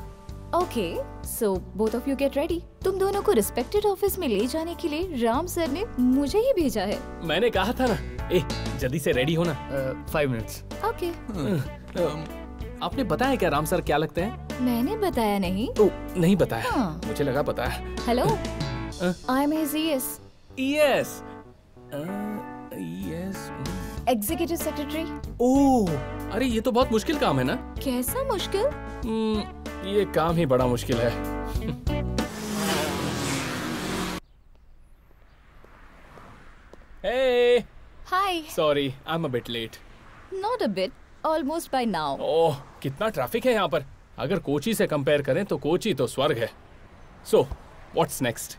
Okay, so both of you get ready. तुम दोनों को रिस्पेक्टेड ऑफिस में ले जाने के लिए राम सर ने मुझे ही भेजा है। मैंने कहा था ना, जल्दी से रेडी होना। 5 मिनट्स। ओके। आपने बताया क्या राम सर क्या लगते हैं? मैंने बताया नहीं। नहीं बताया। हाँ। मुझे लगा बताया। Hello, I am his ES। ES। Executive secretary. Oh, अरे ये तो बहुत मुश्किल काम है ना? कैसा मुश्किल? ये काम ही बड़ा मुश्किल है। Hey! Hi. Sorry, I'm a bit late. Not a bit, almost by now. ओह, कितना ट्रैफिक है यहाँ पर। अगर कोची से कंपेयर करें तो कोची तो स्वर्ग है। So, what's next?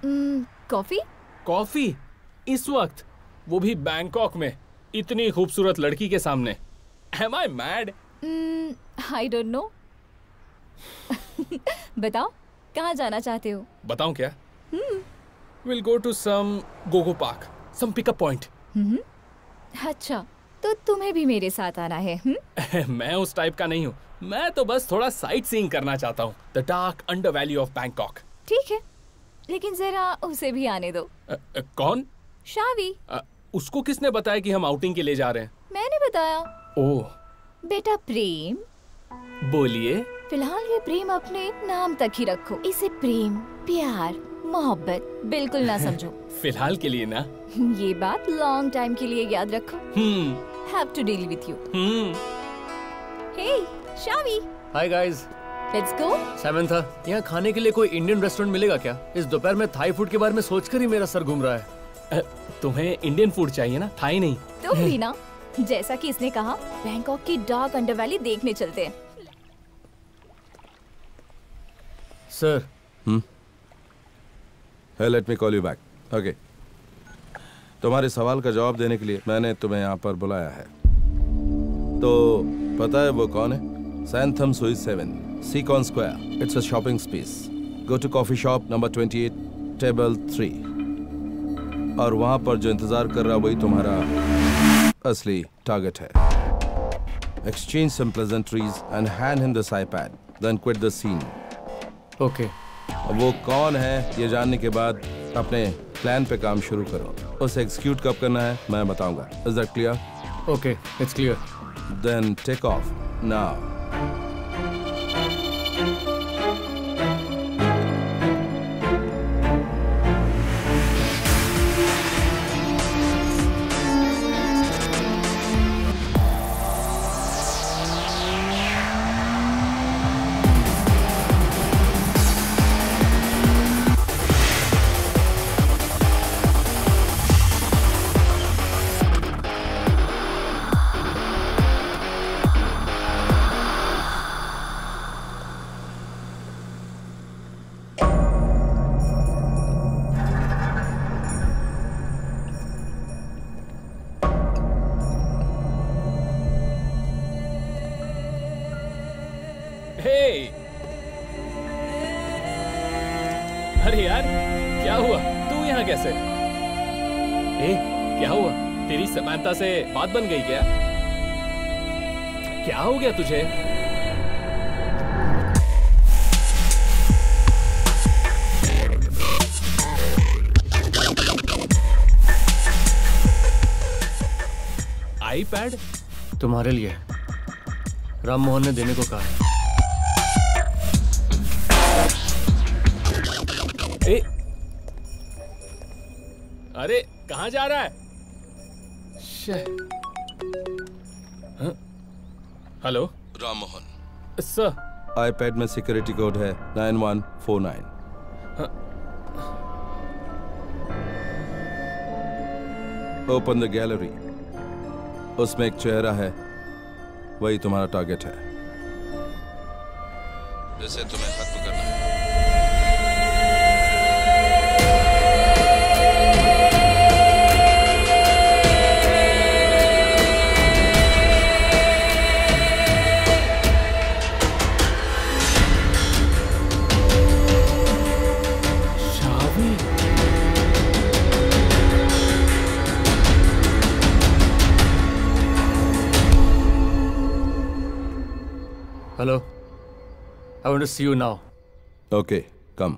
Coffee? Coffee? इस वक्त? वो भी बैंकॉक में, इतनी खूबसूरत लड़की के सामने। Am I mad? I don't know. बताओ, कहाँ जाना चाहते हो? बताऊं क्या? We'll go to some go-go park, some pickup point. अच्छा, तो तुम्हें भी मेरे साथ आना है? मैं उस टाइप का नहीं हूँ। मैं तो बस थोड़ा साइट सीइंग करना चाहता हूँ। The dark underbelly of Bangkok. ठीक है, लेकिन जरा उसे भी आने दो। कौन? शावी। उसको किसने बताया कि हम आउटिंग के लिए जा रहे हैं? मैंने बताया। ओह। बेटा प्रेम। बोलिए। फिलहाल ये प्रेम अपने नाम तक ही रखो। इसे प्रेम, प्यार, मोहब्बत बिल्कुल ना समझो। फिलहाल के लिए ना? ये बात लॉन्ग टाइम के लिए याद रखो। Have to deal with you. Hey, Shavi. Hi guys. Let's go. Samantha, यहाँ खाने के लिए कोई इंडियन रेस्टोरेंट मिलेगा क्या? इस दोपहर में थाई फूड के बारे में सोचकर ही मेरा सर घूम रहा है। तुम्हें इंडियन फूड चाहिए ना, थाई नहीं? तुम भी ना, जैसा कि इसने कहा, बैंकॉक की डार्क अंडरवैली देखने चलते हैं। Sir. Hey, let me call you back. Okay. तुम्हारे सवाल का जवाब देने के लिए मैंने तुम्हें यहाँ पर बुलाया है। तो पता है वो कौन है? Santham Suite 7, Seacon Square. It's a shopping space. Go to coffee shop number 28, table 3. और वहाँ पर जो इंतजार कर रहा वही तुम्हारा असली टारगेट है। Exchange some pleasantries and hand him this iPad. Then quit the scene. Okay. वो कौन है ये जानने के बाद अपने प्लान पे काम शुरू करो। उसे एग्जीक्यूट कब करना है मैं बताऊंगा। Is that clear? Okay, it's clear. Then take off now. अरे यार, क्या हुआ? तू यहाँ कैसे? क्या हुआ? तेरी समंथा से बात बन गई क्या? क्या हो गया तुझे? आईपैड तुम्हारे लिए राम मोहन ने देने को कहा है। अरे कहाँ जा रहा है? Hello Ram Mohan sir. IPad में सिक्योरिटी कोड है 9149। Open the gallery. उसमें एक चेहरा है, वही तुम्हारा टारगेट है जिसे तुम्हें खत्म करना है। Hello. I want to see you now. Okay, come.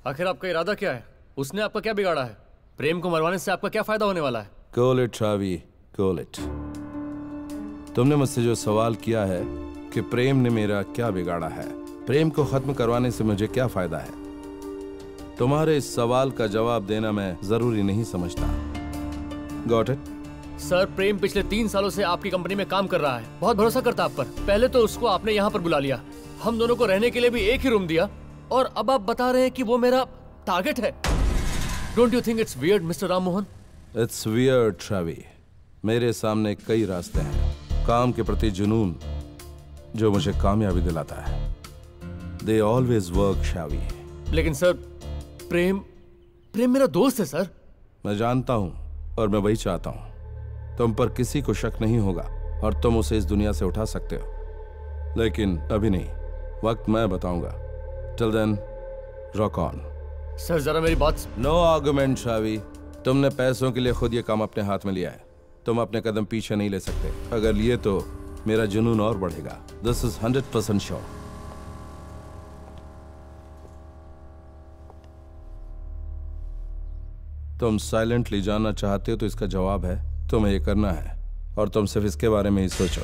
आखिर आपका इरादा क्या है? उसने आपका क्या बिगाड़ा है? प्रेम को मरवाने से आपका क्या फायदा होने वाला है? Call it, Shavi. Call it. तुमने मुझसे जो सवाल किया है कि प्रेम ने मेरा क्या बिगाड़ा है, प्रेम को खत्म करवाने से मुझे क्या फायदा है, तुम्हारे इस सवाल का जवाब देना मैं जरूरी नहीं समझता। Got it? सर प्रेम पिछले 3 सालों से आपकी कंपनी में काम कर रहा है, बहुत भरोसा करता आप पर। पहले तो उसको आपने यहाँ पर बुला लिया, हम दोनों को रहने के लिए भी एक ही रूम दिया, और अब आप बता रहे हैं कि वो मेरा टारगेट है। Don't you think it's weird mister Ram Mohan? It's weird ट्रैवी। मेरे सामने कई रास्ते हैं, काम के प्रति जुनून जो मुझे कामयाबी दिलाता है। They always work, शावी। लेकिन सर प्रेम मेरा दोस्त है सर। मैं जानता हूं और मैं वही चाहता हूं। तुम पर किसी को शक नहीं होगा और तुम उसे इस दुनिया से उठा सकते हो, लेकिन अभी नहीं, वक्त मैं बताऊंगा। Till then rock on. Sir जरा मेरी बात। No argument Shavi. तुमने पैसों के लिए खुद ये काम अपने हाथ में लिया है, तुम अपने कदम पीछे नहीं ले सकते। अगर लिए तो मेरा जुनून और बढ़ेगा। This is 100% sure. तुम साइलेंटली जानना चाहते हो तो इसका जवाब है तुम्हें ये करना है, और तुम सिर्फ इसके बारे में ही सोचो।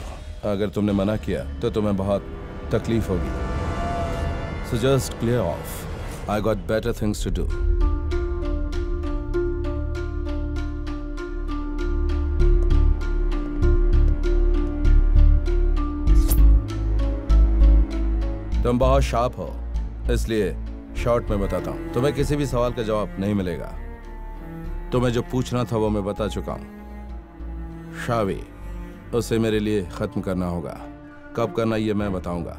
अगर तुमने मना किया तो तुम्हें बहुत तकलीफ होगी। So just clear off. I got better things to do. तुम बहुत शार्प हो, इसलिए शॉर्ट में बताता हूं। तुम्हें किसी भी सवाल का जवाब नहीं मिलेगा। तुम्हें जो पूछना था वो मैं बता चुका हूं। शावी, उसे मेरे लिए खत्म करना होगा। कब करना ये मैं बताऊंगा।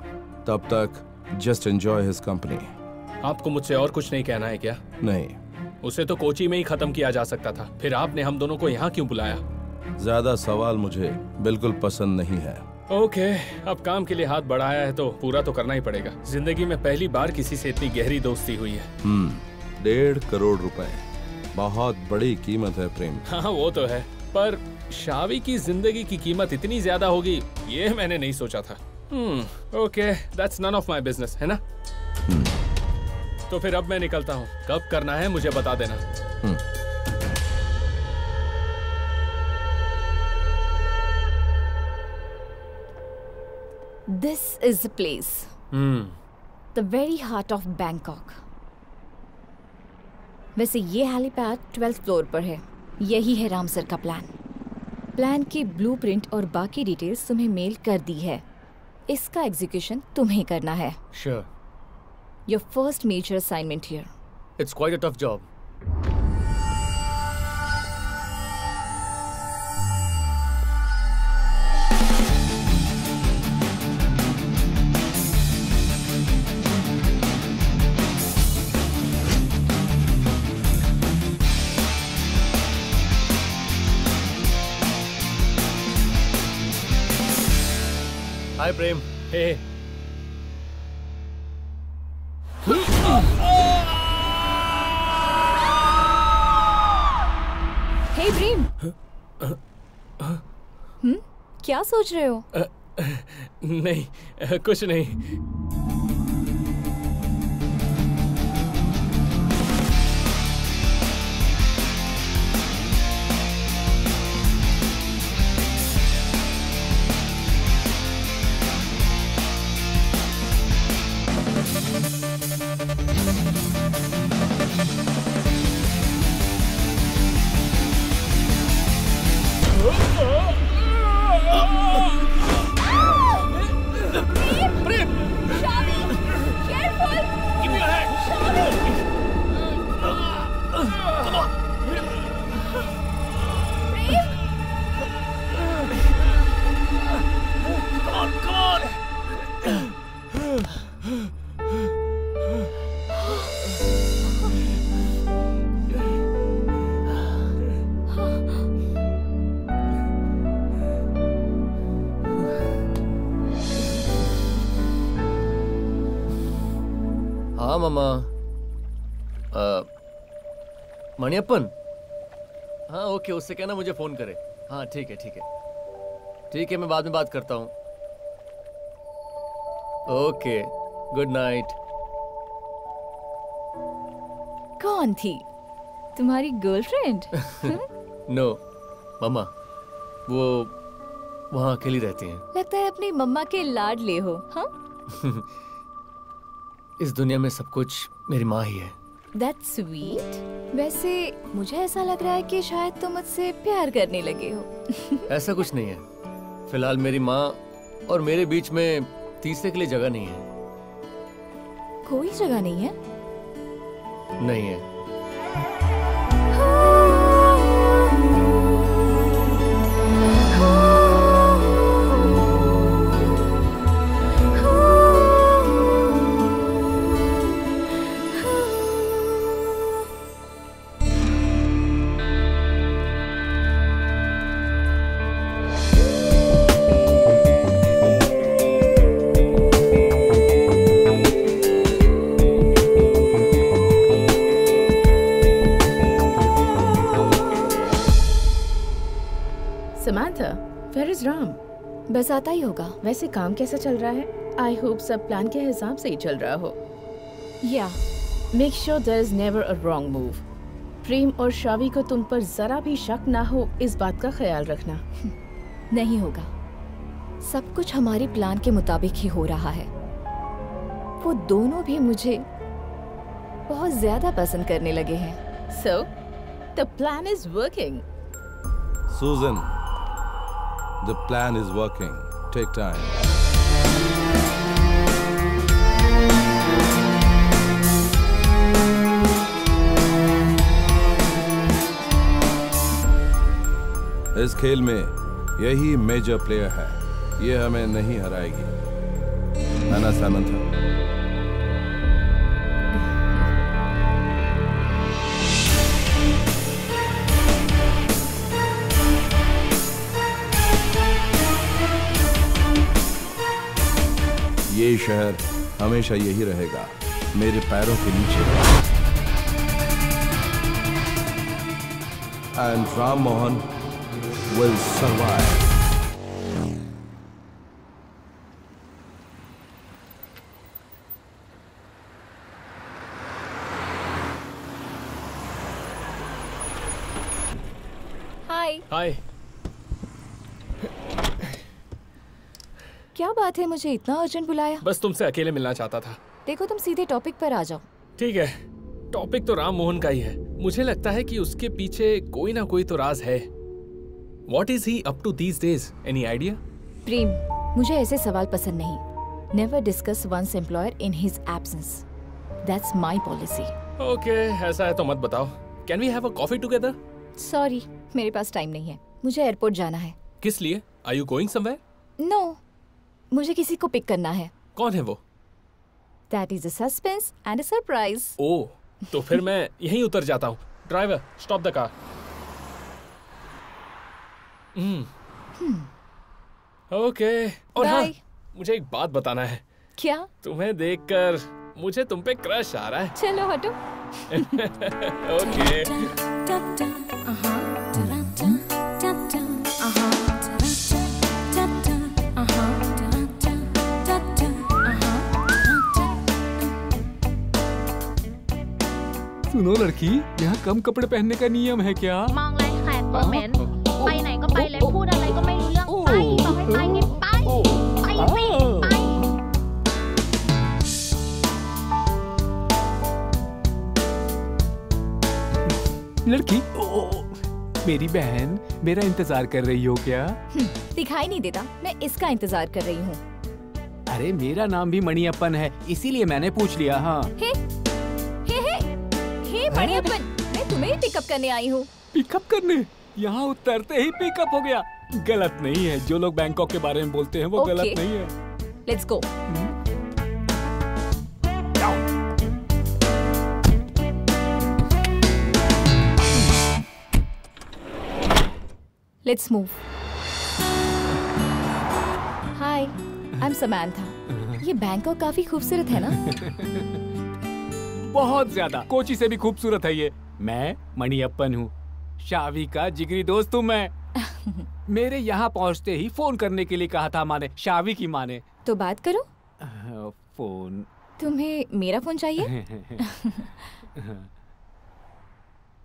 तब तक जस्ट एंजॉय हिज कंपनी। आपको मुझसे और कुछ नहीं कहना है क्या? नहीं। उसे तो कोची में ही खत्म किया जा सकता था, फिर आपने हम दोनों को यहाँ क्यों बुलाया? ज्यादा सवाल मुझे बिल्कुल पसंद नहीं है। ओके, अब काम के लिए हाथ बढ़ाया है तो पूरा तो करना ही पड़ेगा। जिंदगी में पहली बार किसी से इतनी गहरी दोस्ती हुई है। 1.5 करोड़ रुपए, बहुत बड़ी कीमत है प्रेम। हाँ वो तो है, पर शावी की जिंदगी की कीमत इतनी ज्यादा होगी ये मैंने नहीं सोचा था। Okay, that's none of my business, है ना? तो फिर अब मैं निकलता हूँ। कब करना है मुझे बता देना। This is the place. The very heart of Bangkok. वैसे ये हेलीपैड 12th फ्लोर पर है। यही है राम सर का प्लान की ब्लूप्रिंट और बाकी डिटेल्स तुम्हें मेल कर दी है। इसका एग्जीक्यूशन तुम्हें करना है। Sure. Your first major assignment here. It's quite a tough job. Hi, Prem. Hey. Hey, प्रेम। क्या सोच रहे हो? नहीं, कुछ नहीं। हाँ मामा। मणियप्पन। हाँ ओके, उससे कहना मुझे फोन करे। हाँ ठीक है ठीक है ठीक है, मैं बाद में बात करता हूँ। Okay, good night. कौन थी? तुम्हारी गर्लफ्रेंड? नो मामा, वो वहाँ अकेली रहती हैं। लगता है अपनी मम्मा के लाड ले हो। हाँ? इस दुनिया में सब कुछ मेरी माँ ही है। That's sweet. वैसे मुझे ऐसा लग रहा है कि शायद तुम मुझसे प्यार करने लगे हो। ऐसा कुछ नहीं है। फिलहाल मेरी माँ और मेरे बीच में तीसरे के लिए जगह नहीं है। कोई जगह नहीं है? नहीं है। Samantha, where is Ram? बस आता ही होगा। वैसे काम कैसा चल रहा है? आई होप सब प्लान के हिसाब से ही चल रहा हो। या make sure there is never a wrong move. Prem और शावी को तुम पर जरा भी शक ना हो, इस बात का ख्याल रखना। नहीं होगा, सब कुछ हमारी प्लान के मुताबिक ही हो रहा है। वो दोनों भी मुझे बहुत ज्यादा पसंद करने लगे हैं। So, the plan is working. Susan, the plan is working. Take time. इस खेल में यही मेजर प्लेयर है। ये हमें नहीं हराएगी, है ना सामंथा? ये शहर हमेशा यही रहेगा, मेरे पैरों के नीचे। And Ram Mohan will survive. हाय। हाय। क्या बात है, मुझे इतना अर्जेंट बुलाया? बस तुमसे अकेले मिलना चाहता था। देखो, तुम सीधे टॉपिक पर आ जाओ। ठीक है, टॉपिक तो राम मोहन का ही है। मुझे लगता है कि उसके पीछे कोई ना कोई तो राज है। What is he up to these days? Any idea? प्रेम, मुझे ऐसे सवाल पसंद नहीं। Never discuss one's employer in his absence. That's my policy. Okay, ऐसा है तो मत बताओ। Can we have a coffee together? Sorry, मेरे पास टाइम नहीं है। मुझे एयरपोर्ट जाना है। किस लिए? Are you going somewhere? No, मुझे किसी को पिक करना है। कौन है वो? That is a suspense and a surprise. ओह, तो फिर मैं यहीं उतर जाता हूँ। Driver, stop the car. Okay. और हाँ, मुझे एक बात बताना है। क्या? तुम्हें देखकर मुझे तुम पे क्रश आ रहा है। चलो हटो। ओके। सुनो लड़की, यहाँ कम कपड़े पहनने का नियम है क्या? มองไรแขกก็เหม็นไปไหนก็ไปเลยพูดอะไรก็ไม่รู้เรื่องไปบอกให้ไปไงไปสิไป लड़की, मेरी बहन मेरा इंतजार कर रही हो क्या? दिखाई नहीं देता, मैं इसका इंतजार कर रही हूँ। अरे मेरा नाम भी मणियप्पन है, इसीलिए मैंने पूछ लिया। हाँ। हे मणियप्पन, मैं तुम्हें पिकअप करने आई हूँ। पिकअप करने? यहाँ उतरते ही पिकअप हो गया? गलत नहीं है, जो लोग बैंकॉक के बारे में बोलते हैं वो गलत नहीं है। Let's go. Let's move. Hi, I'm Samantha. ये बैंकॉक काफी खूबसूरत है ना? बहुत ज्यादा, कोची से भी खूबसूरत है ये। मैं मणियप्पन हूँ, शावी का जिगरी दोस्त हूँ मैं। मेरे यहाँ पहुँचते ही फोन करने के लिए कहा था माँ ने, शावी की माँ ने। तो बात करो। फोन? तुम्हें मेरा फोन चाहिए?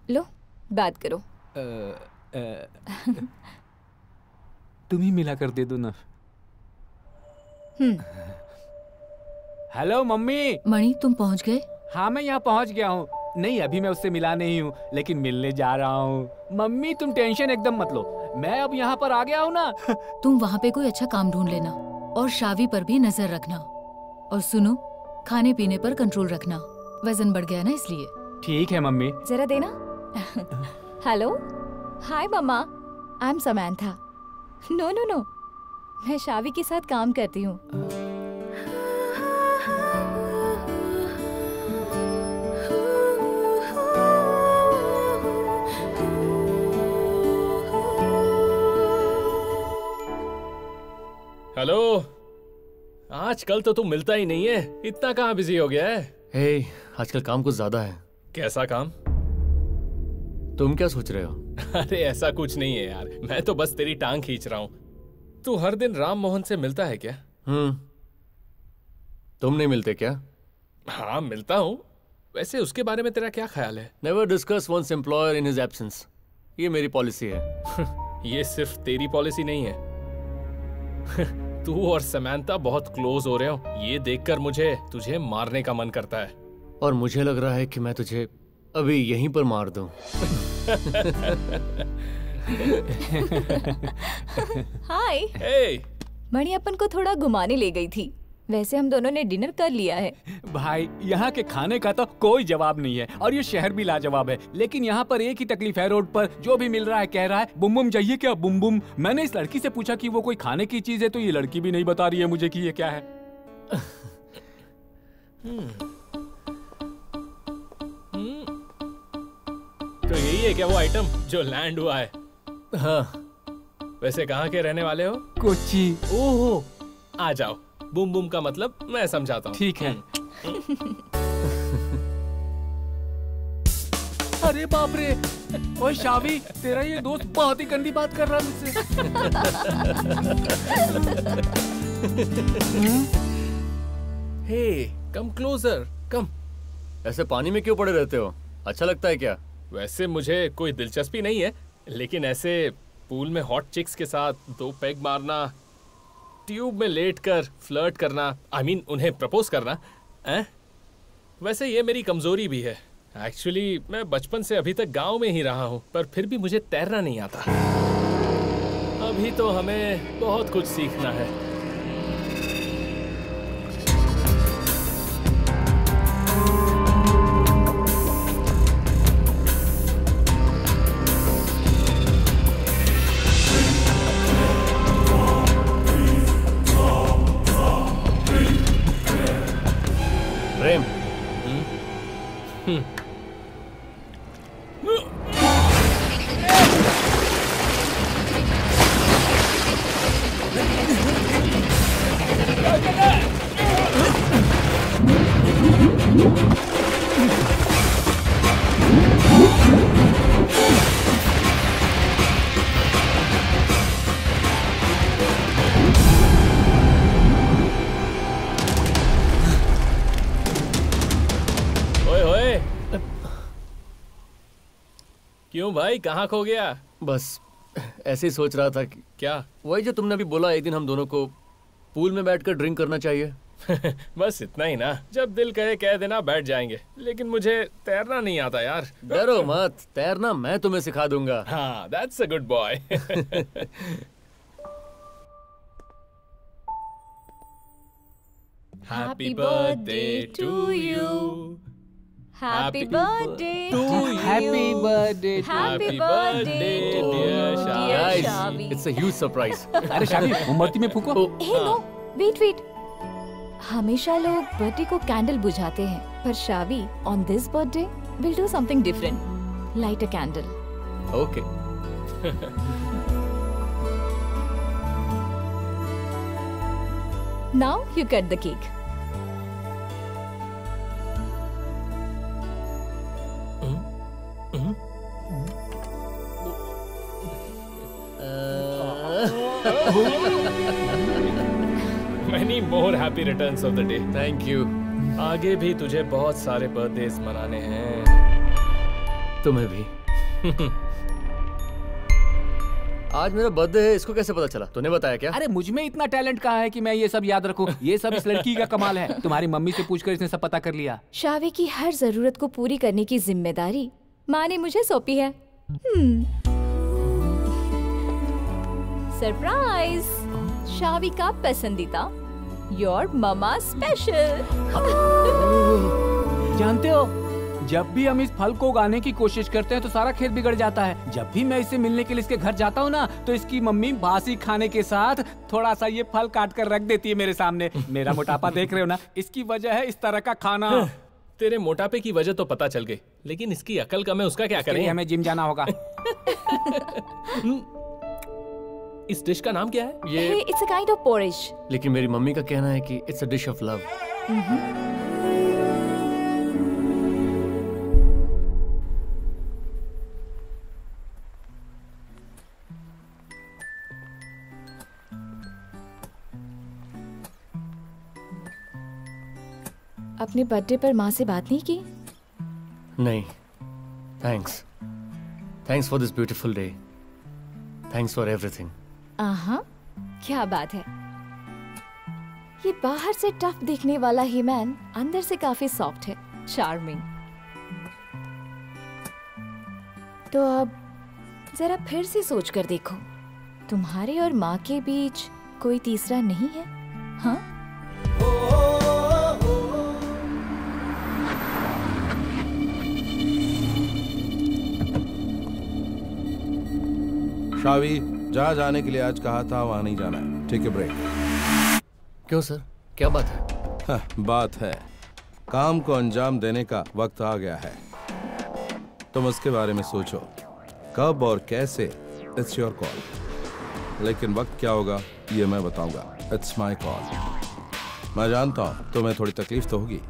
लो, बात करो। तुम ही मिला कर दे दो ना। Hello mummy. मणि, तुम पहुंच गए? हाँ, मैं यहाँ पहुँच गया हूँ। नहीं, अभी मैं उससे मिला नहीं हूँ, लेकिन मिलने जा रहा हूँ। मम्मी तुम टेंशन एकदम मत लो, मैं अब यहाँ पर आ गया हूँ ना। तुम वहाँ पे कोई अच्छा काम ढूंढ लेना और शावी पर भी नजर रखना। और सुनो, खाने पीने पर कंट्रोल रखना, वजन बढ़ गया ना इसलिए। ठीक है मम्मी। जरा देना। Hello, hi mamma, I am Samantha. No no no, मैं शावी के साथ काम करती हूँ। हेलो, आजकल तो तुम मिलता ही नहीं है, इतना कहाँ बिजी हो गया है? हे, आजकल काम कुछ ज्यादा है। कैसा काम? तुम क्या सोच रहे हो? अरे ऐसा कुछ नहीं है यार, मैं तो बस तेरी टांग खींच रहा हूँ। तू हर दिन राम मोहन से मिलता है क्या? तुम नहीं मिलते क्या? हाँ मिलता हूँ। वैसे उसके बारे में तेरा क्या ख्याल है? Never discuss one's employer in his absence. ये मेरी पॉलिसी है। ये सिर्फ तेरी पॉलिसी नहीं है। तू और समंथा बहुत क्लोज हो रहे हो, ये देखकर मुझे तुझे मारने का मन करता है। और मुझे लग रहा है कि मैं तुझे अभी यहीं पर मार दूं। हाय। hey. मणि अपन को थोड़ा घुमाने ले गई थी। वैसे हम दोनों ने डिनर कर लिया है। भाई यहाँ के खाने का तो कोई जवाब नहीं है, और ये शहर भी लाजवाब है, लेकिन यहाँ पर एक ही तकलीफ है, रोड पर जो भी मिल रहा है कह रहा है बुम बुम चाहिए क्या, बुम बुम। मैंने इस लड़की से पूछा कि वो कोई खाने की चीज है, तो ये लड़की भी नहीं बता रही है मुझे कि ये क्या है। तो यही है क्या वो आइटम जो लैंड हुआ है? हाँ। वैसे कहाँ के रहने वाले हो? कोची। ओहो, आ जाओ। बूम बूम का मतलब मैं समझाता हूँ। ठीक है। अरे बाप रे, ओए शावी, तेरा ये दोस्त बहुत ही गंदी बात कर रहा है मुझसे। हे, कम क्लोजर, कम। ऐसे पानी में क्यों पड़े रहते हो? अच्छा लगता है क्या? वैसे मुझे कोई दिलचस्पी नहीं है, लेकिन ऐसे पूल में हॉट चिक्स के साथ 2 पेग मारना, ट्यूब में लेटकर फ्लर्ट करना, I mean, उन्हें प्रपोज करना, वैसे ये मेरी कमजोरी भी है। एक्चुअली मैं बचपन से अभी तक गांव में ही रहा हूँ, पर फिर भी मुझे तैरना नहीं आता। अभी तो हमें बहुत कुछ सीखना है। प्रेम। क्यों भाई, कहाँ खो गया? बस ऐसे ही सोच रहा था कि क्या? वही जो तुमने अभी बोला, एक दिन हम दोनों को पूल में बैठकर ड्रिंक करना चाहिए। बस इतना ही ना, जब दिल कहे कह देना बैठ जाएंगे, लेकिन मुझे तैरना नहीं आता यार। डरो मत, तैरना मैं तुम्हें सिखा दूंगा। हाँ, that's a good boy। Happy birthday to you. Happy birthday to you. Happy birthday. Happy birthday to dear Shavi. Guys, Shavi. it's a huge surprise। अरे शावी, मोमबत्ती में फूको। Hey no, wait। हमेशा लोग बर्थडे को कैंडल बुझाते हैं, पर शावी on this birthday will do something different. Light a candle. Okay। Now you cut the cake. Many more happy returns of the day। Thank you। आगे भी तुझे बहुत सारे बर्थडेज मनाने हैं। तुम्हें भी। आज मेरा बर्थडे है, इसको कैसे पता चला? तूने बताया क्या? अरे मुझ में इतना टैलेंट कहाँ है कि मैं ये सब याद रखूं? ये सब इस लड़की का कमाल है। तुम्हारी मम्मी से पूछकर इसने सब पता कर लिया। शावी की हर जरूरत को पूरी करने की जिम्मेदारी माँ ने मुझे सौंपी है। सरप्राइज, शावी का पसंदीदा योर ममा स्पेशल। जानते हो, जब भी हम इस फल को उगाने की कोशिश करते हैं तो सारा खेत बिगड़ जाता है। जब भी मैं इससे मिलने के लिए इसके घर जाता हूँ ना, तो इसकी मम्मी बासी खाने के साथ थोड़ा सा ये फल काट कर रख देती है मेरे सामने। मेरा मोटापा देख रहे हो ना, इसकी वजह है इस तरह का खाना। तेरे मोटापे की वजह तो पता चल गई, लेकिन इसकी अकल कम है, उसका क्या करें? हमें जिम जाना होगा। इस डिश का नाम क्या है? ये it's a kind of porridge. लेकिन मेरी मम्मी का कहना है कि it's a dish of love. अपने बर्थडे पर माँ से बात नहीं की? नहीं। Thanks for this beautiful day. Thanks for everything. क्या बात है। ये बाहर से टफ दिखने वाला ही मैन अंदर से काफी सॉफ्ट है, चार्मिंग। तो अब जरा फिर से सोच कर देखो, तुम्हारे और माँ के बीच कोई तीसरा नहीं है? हाँ? शावी, जहाँ जाने के लिए आज कहा था वहाँ नहीं जाना है। ठीक है, ब्रेक। क्यों सर, क्या बात है? हाँ, बात है, काम को अंजाम देने का वक्त आ गया है। तुम उसके बारे में सोचो, कब और कैसे, इट्स योर कॉल। लेकिन वक्त क्या होगा ये मैं बताऊंगा। It's my call. मैं जानता हूँ तुम्हें थोड़ी तकलीफ तो होगी,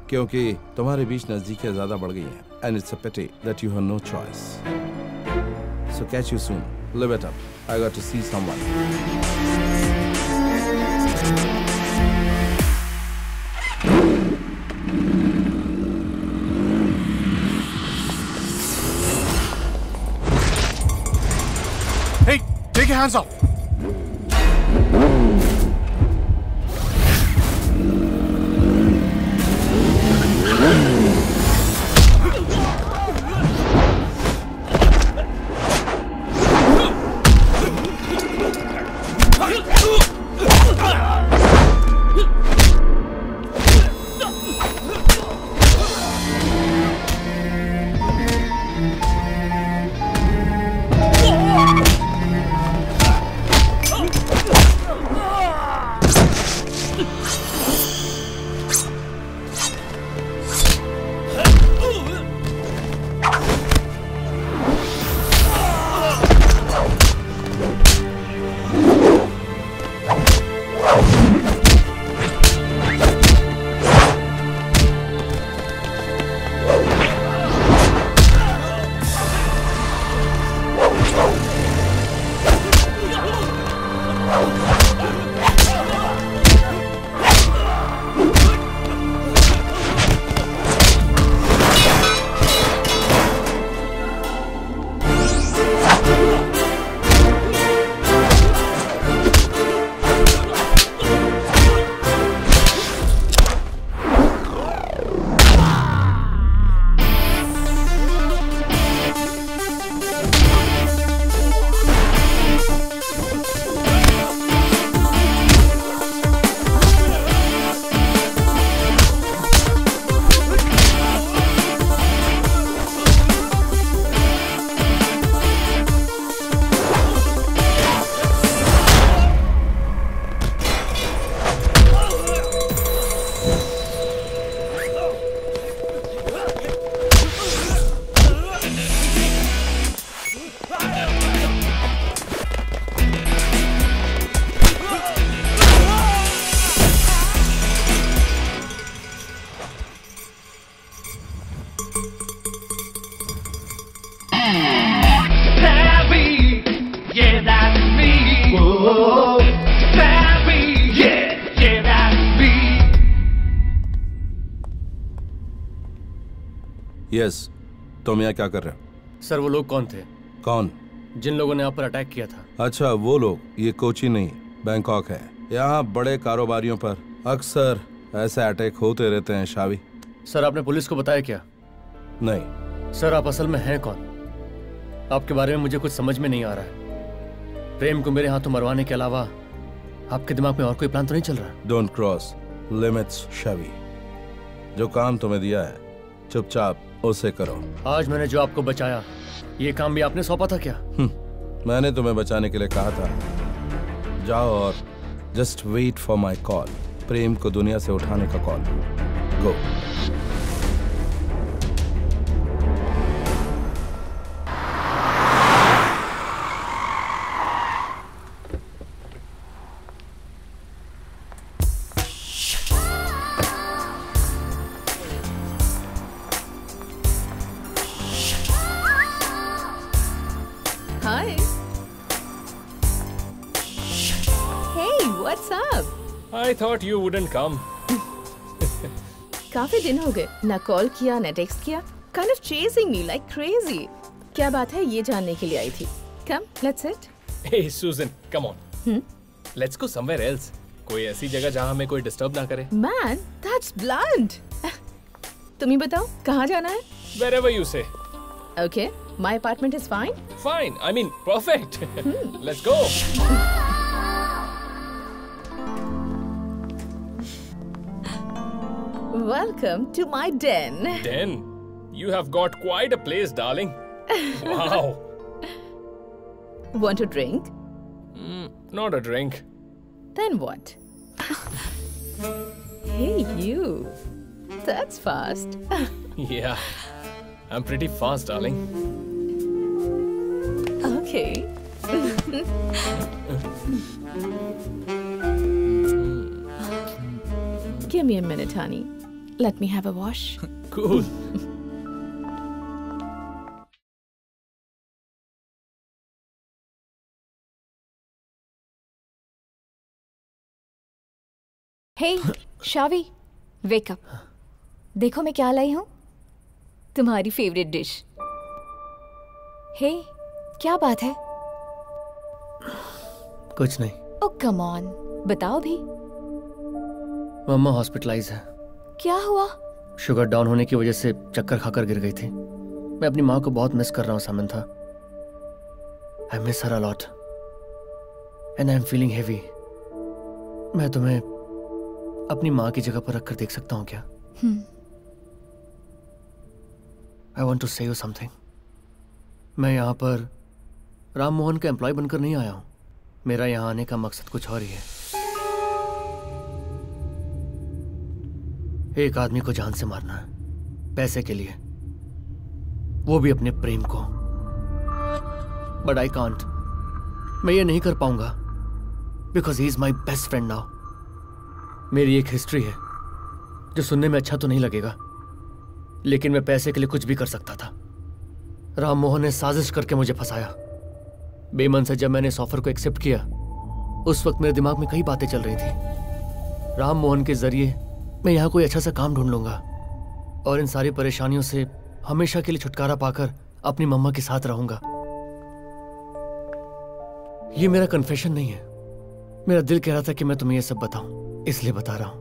क्योंकि तुम्हारे बीच नजदीकियां ज्यादा बढ़ गई हैं। And it's a pity that you have no choice. So catch you soon. Live it up. I got to see someone. Hey, take your hands off. Yes, तुम यहाँ क्या कर रहे हो? सर वो लोग कौन थे? कौन? जिन लोगों ने आप पर अटैक किया था। अच्छा वो लोग, ये कोची नहीं बैंकॉक है। यहाँ बड़े कारोबारियों पर अक्सर ऐसे अटैक होते रहते हैं शावी। सर आपने पुलिस को बताया क्या? नहीं। सर आप असल में हैं कौन? आपके बारे में मुझे कुछ समझ में नहीं आ रहा है। प्रेम को मेरे हाथों मरवाने के अलावा आपके दिमाग में और कोई प्लान तो नहीं चल रहा? Don't cross limits शावी। जो काम तुम्हें दिया है चुपचाप उसे करो। आज मैंने जो आपको बचाया, ये काम भी आपने सौंपा था क्या? मैंने तुम्हें बचाने के लिए कहा था। जाओ और just wait for my call. Prem को दुनिया से उठाने का call. Go. Hi. Hey, what's up? I thought you wouldn't come. काफी दिन हो गए, ना कॉल किया ना टेक्स्ट किया। Kind of chasing me like crazy. क्या बात है, ये जानने के लिए आई थी। Come, let's sit. Hey Susan, come on. Let's go somewhere else. कोई ऐसी जगह जहाँ हमें कोई डिस्टर्ब ना करे। Man, that's blunt. तुम ही बताओ, कहाँ जाना है? Wherever you say. Okay, my apartment is fine. Fine, I mean perfect. Let's go. Welcome to my den. Den? You have got quite a place, darling. Wow. Want a drink? Not a drink. Then what? Hey, you. That's fast. Yeah, I'm pretty fast, darling. Okay. Give me a minute, honey. Let me have a wash. Cool. Hey Shavi, wake up. देखो मैं क्या लाई हूँ, तुम्हारी favourite dish. हे, क्या बात है? कुछ नहीं। ओह कम ऑन, बताओ भी। मम्मा हॉस्पिटलाइज है। क्या हुआ? शुगर डाउन होने की वजह से चक्कर खाकर गिर गई थी। मैं अपनी माँ को बहुत मिस कर रहा हूँ Samantha. I miss her a lot and I am feeling heavy. मैं तुम्हें अपनी माँ की जगह पर रखकर देख सकता हूँ क्या? आई वॉन्ट टू से यू समथिंग। मैं यहाँ पर राम मोहन का एम्प्लॉय बनकर नहीं आया हूँ। मेरा यहाँ आने का मकसद कुछ और ही है। एक आदमी को जान से मारना है, पैसे के लिए, वो भी अपने प्रेम को। But I can't. मैं ये नहीं कर पाऊंगा because he is my best friend now. मेरी एक हिस्ट्री है जो सुनने में अच्छा तो नहीं लगेगा, लेकिन मैं पैसे के लिए कुछ भी कर सकता था। राम मोहन ने साजिश करके मुझे फंसाया। बेमन से जब मैंने इस ऑफर को एक्सेप्ट किया, उस वक्त मेरे दिमाग में कई बातें चल रही थी। राम मोहन के जरिए मैं यहाँ कोई अच्छा सा काम ढूंढ लूंगा और इन सारी परेशानियों से हमेशा के लिए छुटकारा पाकर अपनी मम्मा के साथ रहूंगा। ये मेरा कन्फेशन नहीं है। मेरा दिल कह रहा था कि मैं तुम्हें ये सब बताऊं, इसलिए बता रहा हूं।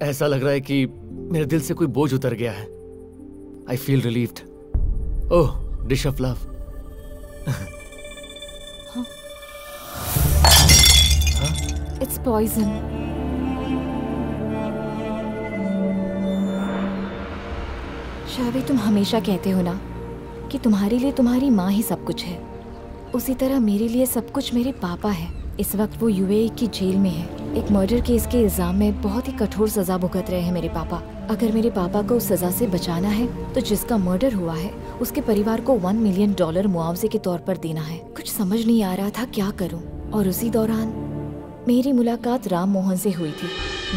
ऐसा लग रहा है कि मेरे दिल से कोई बोझ उतर गया है। I feel relieved. Oh, dish of love. It's poison. Shavi, तुम हमेशा कहते हो ना कि तुम्हारे लिए तुम्हारी माँ ही सब कुछ है। उसी तरह मेरे लिए सब कुछ मेरे पापा है। इस वक्त वो यूएई की जेल में है। एक मर्डर केस के इल्जाम में बहुत ही कठोर सजा भुगत रहे हैं मेरे पापा। अगर मेरे पापा को उस सजा से बचाना है तो जिसका मर्डर हुआ है उसके परिवार को $1 मिलियन मुआवजे के तौर पर देना है। कुछ समझ नहीं आ रहा था क्या करूं। और उसी दौरान मेरी मुलाकात राम मोहन से हुई थी।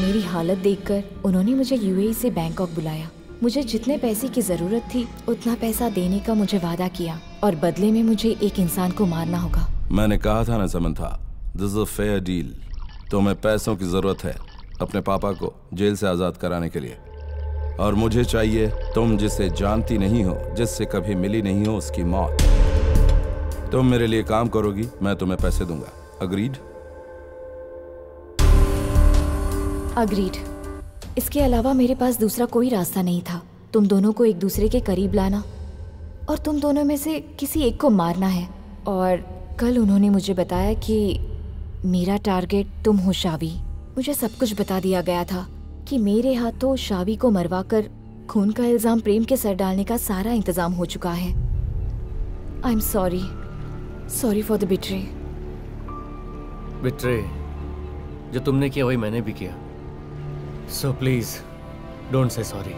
मेरी हालत देखकर उन्होंने मुझे यूएई से बैंकॉक बुलाया। मुझे जितने पैसे की जरूरत थी उतना पैसा देने का मुझे वादा किया और बदले में मुझे एक इंसान को मारना होगा। मैंने कहा था ना Samantha, this is a fair deal. तुम्हें पैसों की जरूरत है अपने पापा को जेल से आजाद कराने के लिए। और मुझे चाहिए तुम जिसे जानती नहीं हो, जिससे कभी मिली नहीं हो, उसकी मौत। तुम मेरे लिए काम करोगी, मैं तुम्हें पैसे दूंगा। अग्रीड? अग्रीड। इसके अलावा मेरे पास दूसरा कोई रास्ता नहीं था। तुम दोनों को एक दूसरे के करीब लाना और तुम दोनों में से किसी एक को मारना है। और कल उन्होंने मुझे बताया कि मेरा टारगेट तुम हो शावी। मुझे सब कुछ बता दिया गया था कि मेरे हाथों शावी को मरवाकर खून का इल्जाम प्रेम के सर डालने का सारा इंतजाम हो चुका है। I am sorry, sorry for the betray. Betray जो तुमने किया वही मैंने भी किया, so please don't say sorry.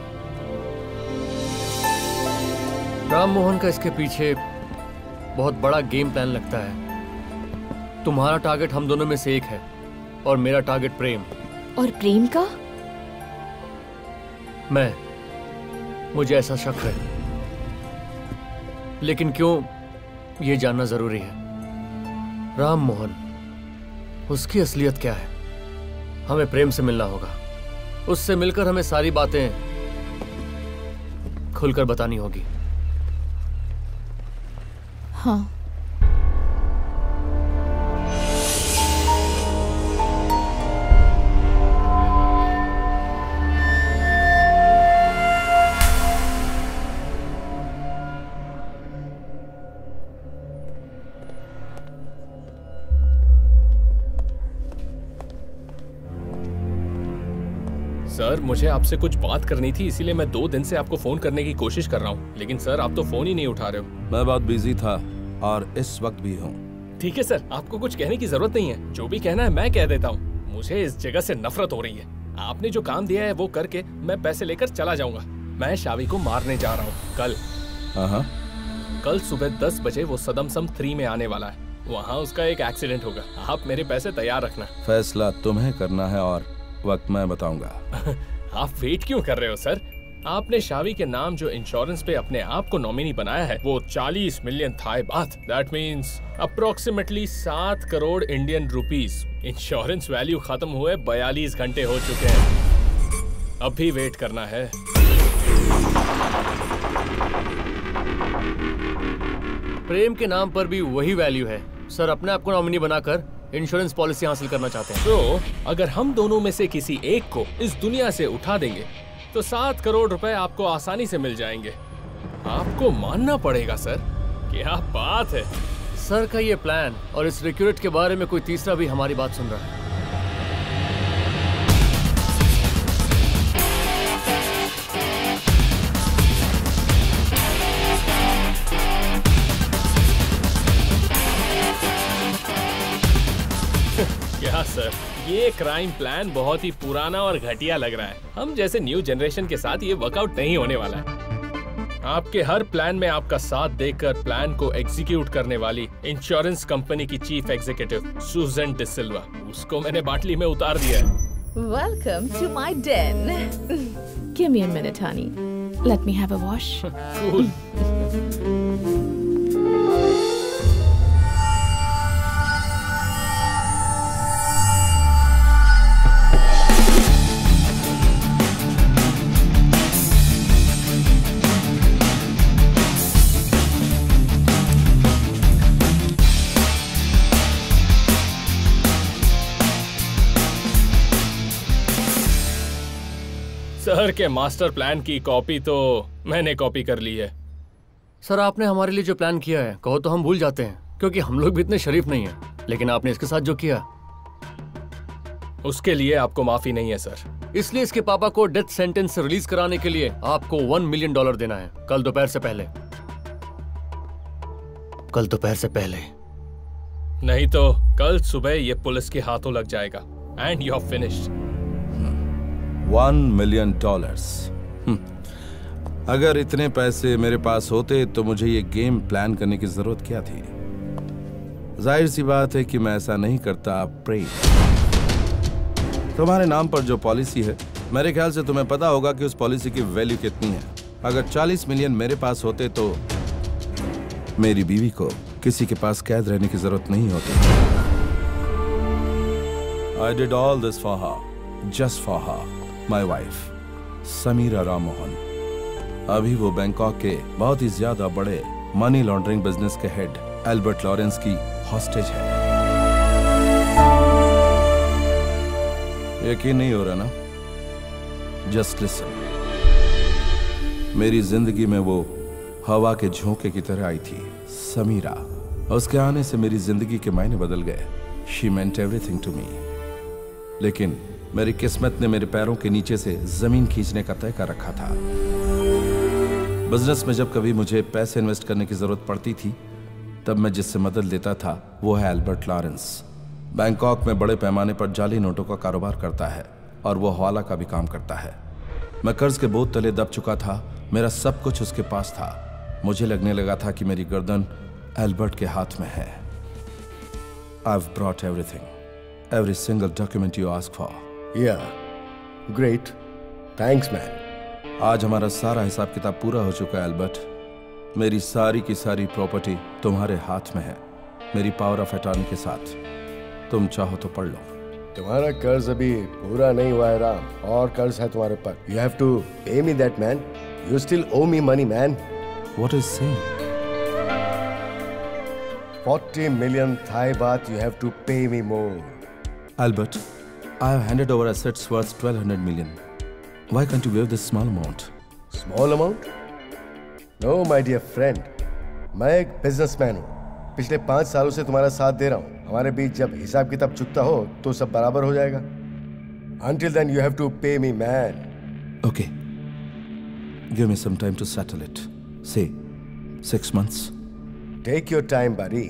Ram Mohan का इसके पीछे बहुत बड़ा गेम प्लान लगता है। तुम्हारा टारगेट हम दोनों में से एक है और मेरा टारगेट प्रेम। और प्रेम का? मुझे ऐसा शक है, लेकिन क्यों ये जानना जरूरी है। राम मोहन, उसकी असलियत क्या है? हमें प्रेम से मिलना होगा। उससे मिलकर हमें सारी बातें खुलकर बतानी होगी। हाँ। सर, मुझे आपसे कुछ बात करनी थी, इसीलिए मैं 2 दिन से आपको फोन करने की कोशिश कर रहा हूँ, लेकिन सर आप तो फोन ही नहीं उठा रहे हो। मैं बहुत बिजी था और इस वक्त भी हूँ। ठीक है सर, आपको कुछ कहने की जरूरत नहीं है। जो भी कहना है मैं कह देता हूँ। मुझे इस जगह से नफरत हो रही है। आपने जो काम दिया है वो करके मैं पैसे लेकर चला जाऊंगा। मैं शावी को मारने जा रहा हूँ कल। कल सुबह 10 बजे वो सदमसम 3 में आने वाला है। वहाँ उसका एक एक्सीडेंट होगा। आप मेरे पैसे तैयार रखना। फैसला तुम्हें करना है और वक्त मैं बताऊंगा। आप वेट क्यों कर रहे हो सर? आपने शावी के नाम जो इंश्योरेंस पे अपने आप को नॉमिनी बनाया है वो 40 million Thai baht, that means approximately 7 crore Indian rupees. Insurance value खत्म हुए 42 घंटे हो चुके हैं। अब भी वेट करना है। प्रेम के नाम पर भी वही वैल्यू है। सर अपने आप को नॉमिनी बनाकर इंश्योरेंस पॉलिसी हासिल करना चाहते हैं। तो अगर हम दोनों में से किसी एक को इस दुनिया से उठा देंगे तो 7 करोड़ रुपए आपको आसानी से मिल जाएंगे। आपको मानना पड़ेगा सर। क्या बात है। सर का ये प्लान और इस रिक्रूट के बारे में कोई तीसरा भी हमारी बात सुन रहा है। क्या सर, ये क्राइम प्लान बहुत ही पुराना और घटिया लग रहा है। हम जैसे न्यू जनरेशन के साथ ये वर्कआउट नहीं होने वाला है। आपके हर प्लान में आपका साथ देकर प्लान को एग्जीक्यूट करने वाली इंश्योरेंस कंपनी की चीफ एग्जीक्यूटिव सुजन डिसिल्वा, उसको मैंने बाटली में उतार दिया है। Welcome to my den. Give me a minute, honey. Let me have a wash. Cool. Sir के मास्टर प्लान की कॉपी तो मैंने कॉपी कर ली है। सर आपने हमारे लिए जो प्लान किया है कहो तो हम भूल जाते हैं, क्योंकि हम लोग भी इतने शरीफ नहीं हैं। लेकिन आपने इसके साथ जो किया उसके लिए आपको माफी नहीं है सर। इसलिए इसके पापा को डेथ सेंटेंस से रिलीज कराने के लिए आपको $1 मिलियन देना है कल दोपहर से पहले। कल दोपहर से पहले, नहीं तो कल सुबह ये पुलिस के हाथों लग जाएगा and you are finished. $1 million. अगर इतने पैसे मेरे पास होते तो मुझे ये गेम प्लान करने की जरूरत क्या थी? जाहिर सी बात है कि मैं ऐसा नहीं करता। प्रेम, तुम्हारे नाम पर जो पॉलिसी है, मेरे ख्याल से तुम्हें पता होगा कि उस पॉलिसी की वैल्यू कितनी है। अगर 40 मिलियन मेरे पास होते तो मेरी बीवी को किसी के पास कैद रहने की जरूरत नहीं होती। I did all this for her, just for her, my wife. Samira Ram Mohan. अभी वो बैंकॉक के बहुत ही ज्यादा बड़े मनी लॉन्ड्रिंग बिजनेस के हेड एल्बर्ट लॉरेंस की हॉस्टेज है। यकीन नहीं हो रहा ना? Just listen. मेरी जिंदगी में वो हवा के झोंके की तरह आई थी, समीरा। उसके आने से मेरी जिंदगी के मायने बदल गए। She meant everything to me. लेकिन मेरी किस्मत ने मेरे पैरों के नीचे से जमीन खींचने का तय कर रखा था। बिजनेस में जब कभी मुझे पैसे इन्वेस्ट करने की जरूरत पड़ती थी, तब मैं जिससे मदद लेता था वो है एल्बर्ट लॉरेंस। बैंकॉक में बड़े पैमाने पर जाली नोटों का कारोबार करता है और वो हवाला का भी काम करता है। मैं कर्ज के बोझ तले दब चुका था। मेरा सब कुछ उसके पास था। मुझे लगने लगा था कि मेरी गर्दन एल्बर्ट के हाथ में है। I've brought everything, every single document you asked for. Yeah, great. Thanks, man. आज हमारा सारा हिसाब किताब पूरा हो चुका है एल्बर्ट। मेरी सारी की सारी प्रॉपर्टी तुम्हारे हाथ में है, मेरी पावर ऑफ अटॉर्नी के साथ। तुम चाहो तो पढ़ लो। तुम्हारा कर्ज अभी पूरा नहीं हुआ है राम, और कर्ज है तुम्हारे ऊपर। You have to pay me that, man. You still owe me money, man. What is saying? 40 million Thai baht. You have to pay me more. Albert, I have handed over assets worth 1200 million. Why can't you waive this small amount? Small amount? No, my dear friend. मैं एक businessman हूँ। पिछले 5 सालों से तुम्हारा साथ दे रहा हूँ। हमारे बीच जब हिसाब किताब चुकता हो तो सब बराबर हो जाएगा। Until then, you have to pay me, man. Okay. Give me some time to settle it. Say, 6 months. Take your time, buddy.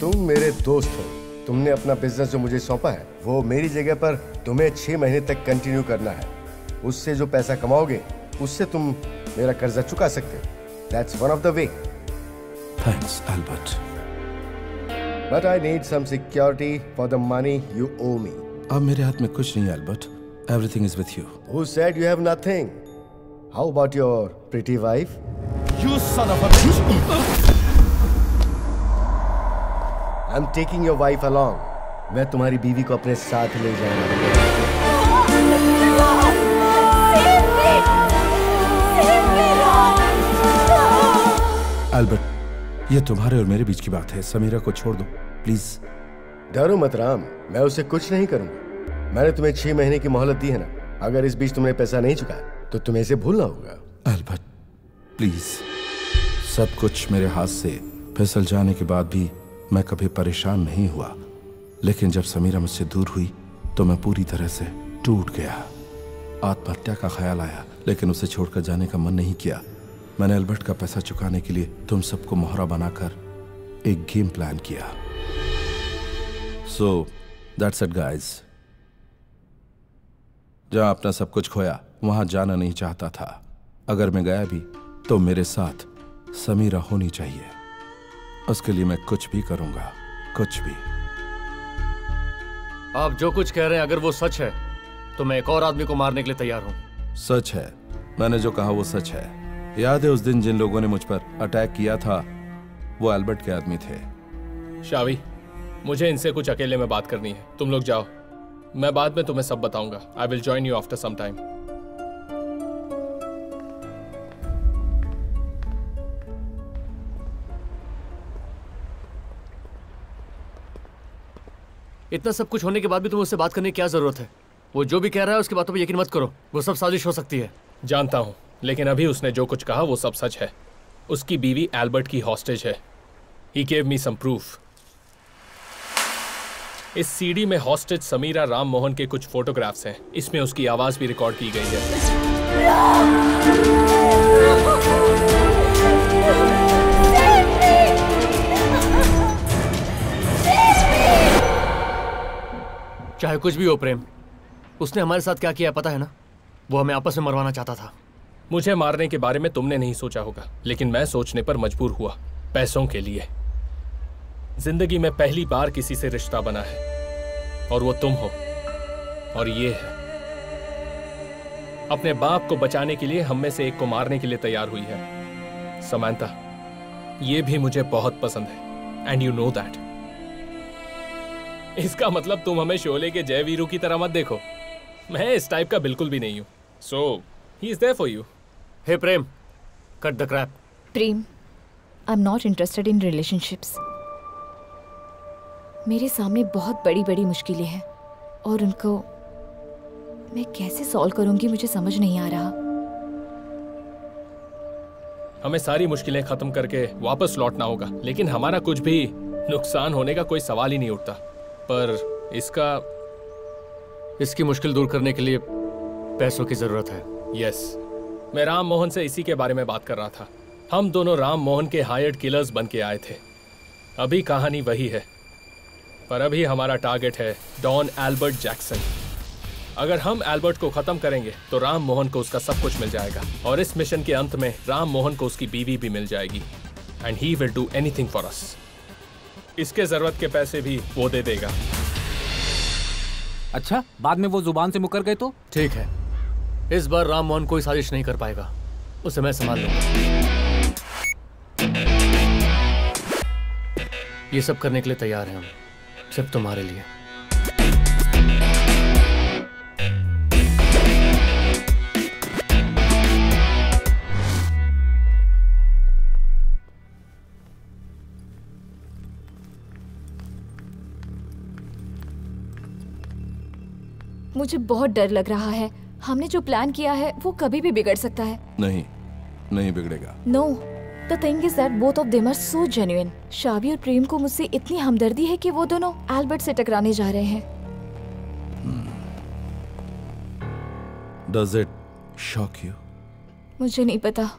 तुम मेरे दोस्त हो। तुमने अपना बिजनेस जो मुझे सौंपा है, वो मेरी जगह पर तुम्हें 6 महीने तक कंटिन्यू करना है। उससे जो पैसा कमाओगे, उससे तुम मेरा कर्जा चुका सकते हो। That's one of the way. Thanks, Albert. But I need some security for the money you owe me. अब मेरे हाथ में कुछ नहीं है, Albert. Everything is with you. Who said you have nothing? How about your pretty wife? You son of a bitch! I'm taking your wife along. मैं तुम्हारी बीवी को अपने साथ ले जाऊंगा। Albert, ये तुम्हारे और मेरे बीच की बात है। समीरा को छोड़ दो, प्लीज। डरो मत राम, मैं उसे कुछ नहीं करूंगा। मैंने तुम्हें 6 महीने की मोहलत दी है ना। अगर इस बीच तुमने पैसा नहीं चुकाया तो तुम्हें इसे भूलना होगा। Albert, please. सब कुछ मेरे हाथ से फिसल जाने के बाद भी मैं कभी परेशान नहीं हुआ, लेकिन जब समीरा मुझसे दूर हुई तो मैं पूरी तरह से टूट गया। आत्महत्या का ख्याल आया, लेकिन उसे छोड़कर जाने का मन नहीं किया। मैंने एल्बर्ट का पैसा चुकाने के लिए तुम सबको मोहरा बनाकर एक गेम प्लान किया। So that's it guys. जहां अपना सब कुछ खोया वहां जाना नहीं चाहता था। अगर मैं गया भी तो मेरे साथ समीरा होनी चाहिए। उसके लिए मैं कुछ भी करूंगा, कुछ भी। आप जो कुछ कह रहे हैं अगर वो सच है तो मैं एक और आदमी को मारने के लिए तैयार हूं। सच है, मैंने जो कहा वो सच है। याद है उस दिन जिन लोगों ने मुझ पर अटैक किया था, वो एल्बर्ट के आदमी थे। शावी, मुझे इनसे कुछ अकेले में बात करनी है। तुम लोग जाओ, मैं बाद में तुम्हें सब बताऊंगा। I will join you after some time. इतना सब कुछ होने के बाद भी तुम्हें उससे बात करने की क्या जरूरत है? वो जो भी कह रहा है उसकी बातों पर यकीन मत करो। वो सब साजिश हो सकती है। जानता हूं, लेकिन अभी उसने जो कुछ कहा वो सब सच है। उसकी बीवी एल्बर्ट की हॉस्टेज है। He gave me some proof. इस सीडी में हॉस्टेज समीरा राम मोहन के कुछ फोटोग्राफ्स हैं। इसमें उसकी आवाज भी रिकॉर्ड की गई है। चाहे कुछ भी हो प्रेम, उसने हमारे साथ क्या किया पता है ना? वो हमें आपस में मरवाना चाहता था। मुझे मारने के बारे में तुमने नहीं सोचा होगा, लेकिन मैं सोचने पर मजबूर हुआ। पैसों के लिए। जिंदगी में पहली बार किसी से रिश्ता बना है, और वो तुम हो, और ये है। अपने बाप को बचाने के लिए हम में से एक को मारने के लिए तैयार हुई है। समांता, ये भी मुझे बहुत पसंद है, एंड यू नो दैट। इसका मतलब तुम हमें शोले के जय वीरू की तरह मत देखो। मैं इस टाइप का बिल्कुल भी नहीं हूं। सो He is there for you. Hey Prem, cut the crap. Prem, I'm not interested in relationships. मेरे सामने बहुत बड़ी बड़ी मुश्किलें हैं और उनको मैं कैसे सॉल्व करूंगी मुझे समझ नहीं आ रहा। हमें सारी मुश्किलें खत्म करके वापस लौटना होगा, लेकिन हमारा कुछ भी नुकसान होने का कोई सवाल ही नहीं उठता। पर इसकी मुश्किल दूर करने के लिए पैसों की जरूरत है। यस, मैं राम मोहन से इसी के बारे में बात कर रहा था। हम दोनों राम मोहन के हायर्ड किलर्स बन के आए थे। अभी कहानी वही है, पर अभी हमारा टारगेट है डॉन एल्बर्ट जैक्सन। अगर हम एल्बर्ट को खत्म करेंगे तो राम मोहन को उसका सब कुछ मिल जाएगा, और इस मिशन के अंत में राम मोहन को उसकी बीवी भी मिल जाएगी। And he will do anything for us. इसके जरूरत के पैसे भी वो दे देगा। अच्छा, बाद में वो जुबान से मुकर गए तो? ठीक है, इस बार राम मोहन कोई साजिश नहीं कर पाएगा, उसे मैं संभाल लूंगा। ये सब करने के लिए तैयार हैं हम, सिर्फ तुम्हारे लिए। मुझे बहुत डर लग रहा है। हमने जो प्लान किया है वो कभी भी बिगड़ सकता है। नहीं बिगड़ेगा। No, the thing is that both of them are so genuine. Shavi और प्रेम को मुझसे इतनी हमदर्दी है कि वो दोनों एल्बर्ट से टकराने जा रहे हैं। Does it shock you? मुझे नहीं पता।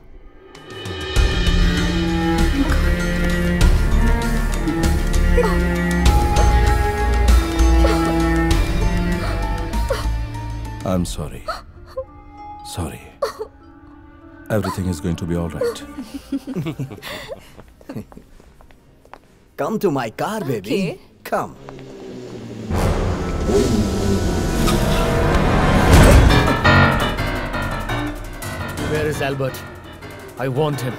I'm sorry. Sorry. Everything is going to be all right. Come to my car, baby. Okay. Come. Where is Albert? I want him.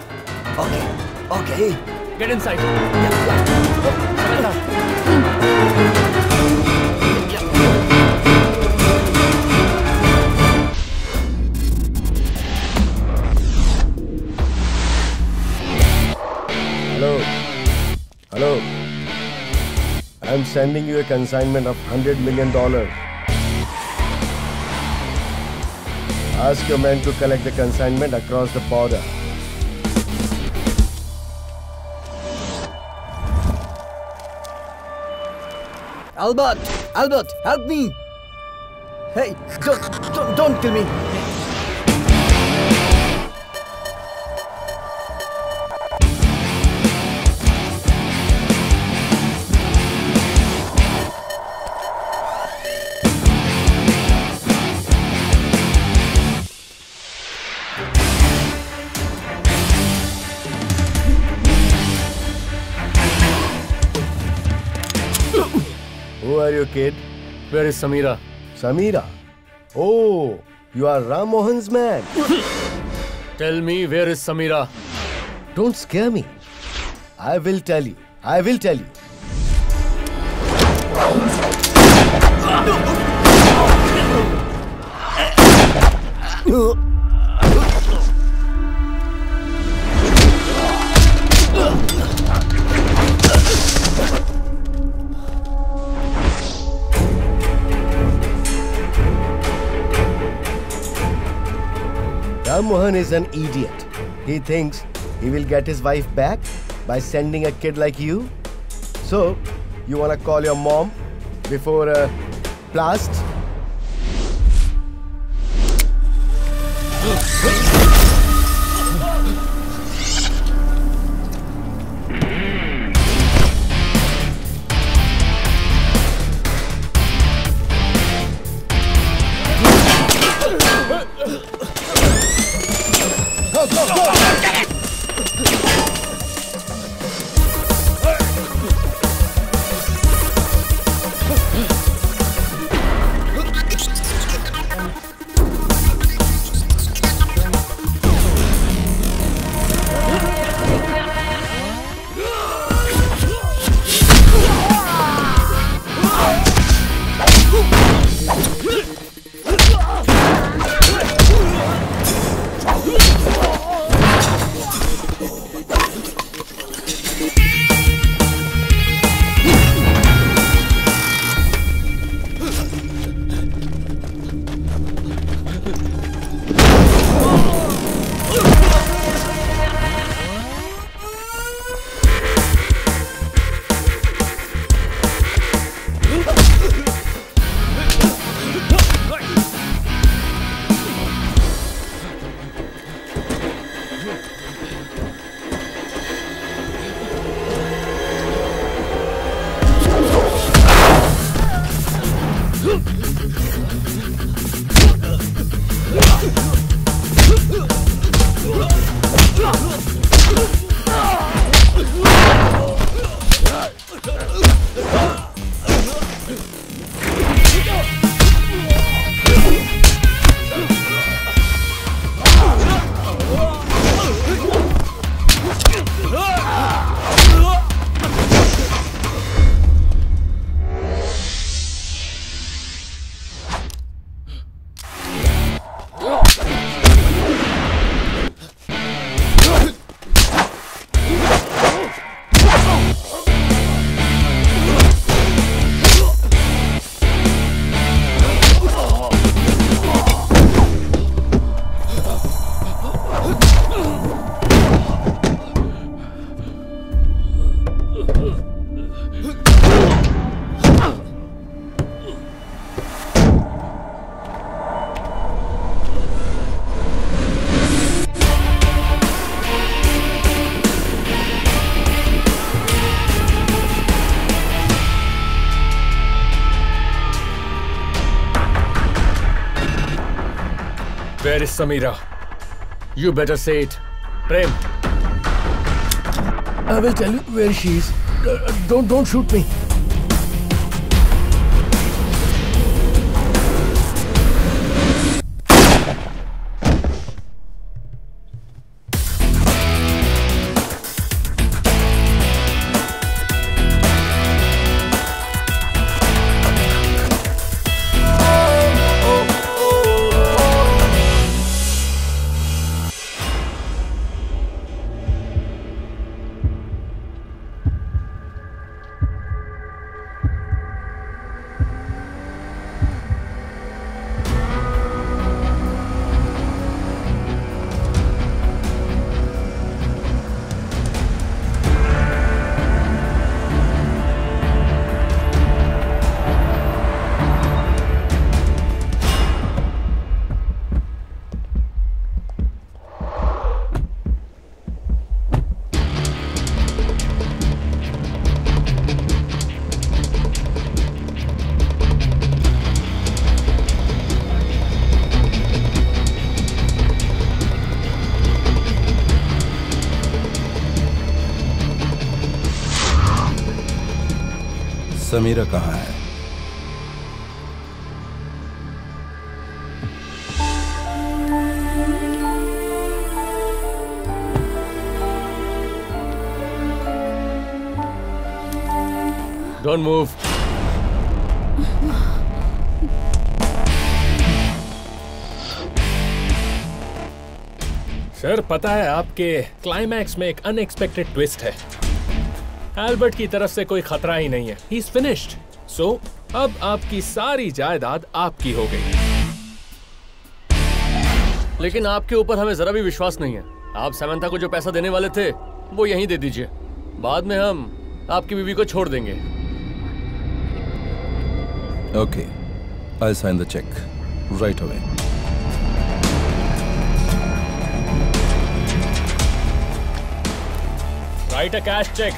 Okay. Get inside. Hello. I'm sending you a consignment of $100 million. Ask your men to collect the consignment across the border. Albert, help me! Hey, don't kill me! Who are you, kid? Where is Samira? Samira? Oh, you are Ram Mohan's man. Tell me, where is Samira? Don't scare me. I will tell you. Ram Mohan is an idiot. He thinks he will get his wife back by sending a kid like you. So, you wanna call your mom before a blast? Where is Samira? You better say it. Prem. I will tell you where she is. Don't shoot me. Samira कहाँ है? Don't move. Sir पता है आपके climax में एक unexpected twist है। Albert की तरफ से कोई खतरा ही नहीं है। He is finished. सो अब आपकी सारी जायदाद आपकी हो गई। लेकिन आपके ऊपर हमें जरा भी विश्वास नहीं है। आप समंथा को जो पैसा देने वाले थे वो यहीं दे दीजिए। बाद में हम आपकी बीवी को छोड़ देंगे। Okay, I'll sign the check right away. Write a cash check.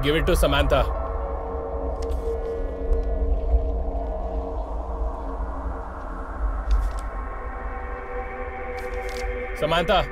Give it to Samantha. Samantha.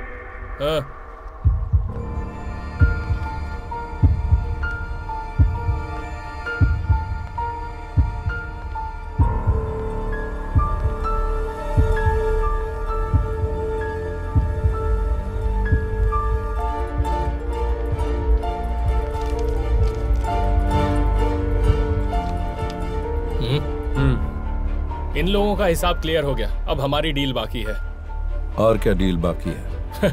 इन लोगों का हिसाब क्लियर हो गया। अब हमारी डील बाकी है। और क्या डील बाकी है?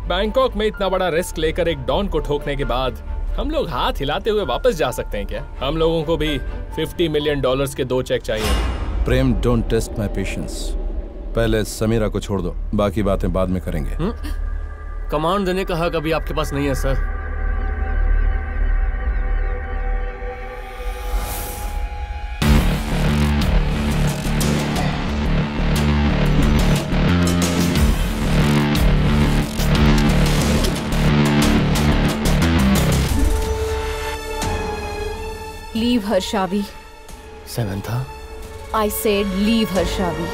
बैंकॉक में इतना बड़ा रिस्क लेकर एक डॉन को ठोकने के बाद हम लोग हाथ हिलाते हुए वापस जा सकते हैं क्या? हम लोगों को भी $50 मिलियन के 2 चेक चाहिए। प्रेम, डोंट टेस्ट माय पेशेंस। पहले समीरा को छोड़ दो, बाकी बातें बाद में करेंगे। कमांड देने का हक अभी आपके पास नहीं है sir. her, Shavi. Samantha? I said leave her, Shavi.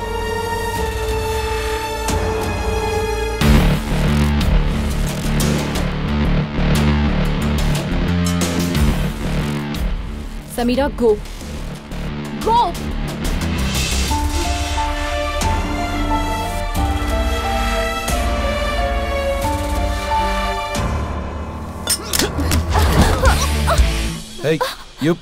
Samira, go. Go! Hey, you.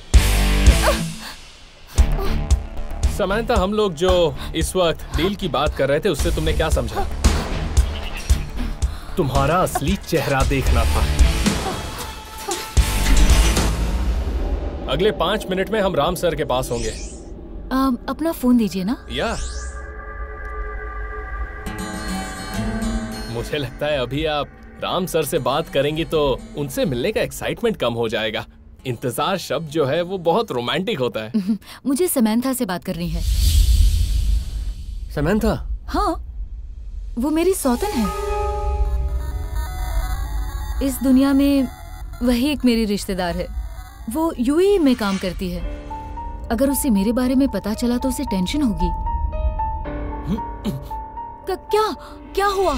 Samantha, हम लोग जो इस वक्त डील की बात कर रहे थे उससे तुमने क्या समझा? तुम्हारा असली चेहरा देखना था। अगले 5 मिनट में हम राम सर के पास होंगे। अपना फोन दीजिए ना। या मुझे लगता है अभी आप राम सर से बात करेंगी तो उनसे मिलने का एक्साइटमेंट कम हो जाएगा। इंतजार शब्द जो है वो बहुत रोमांटिक होता है। मुझे समंथा से बात करनी है। समंथा? हाँ, वो मेरी सौतन है। इस दुनिया में वही एक मेरी रिश्तेदार है। वो यूएई में काम करती है। अगर उसे मेरे बारे में पता चला तो उसे टेंशन होगी। क्या हुआ?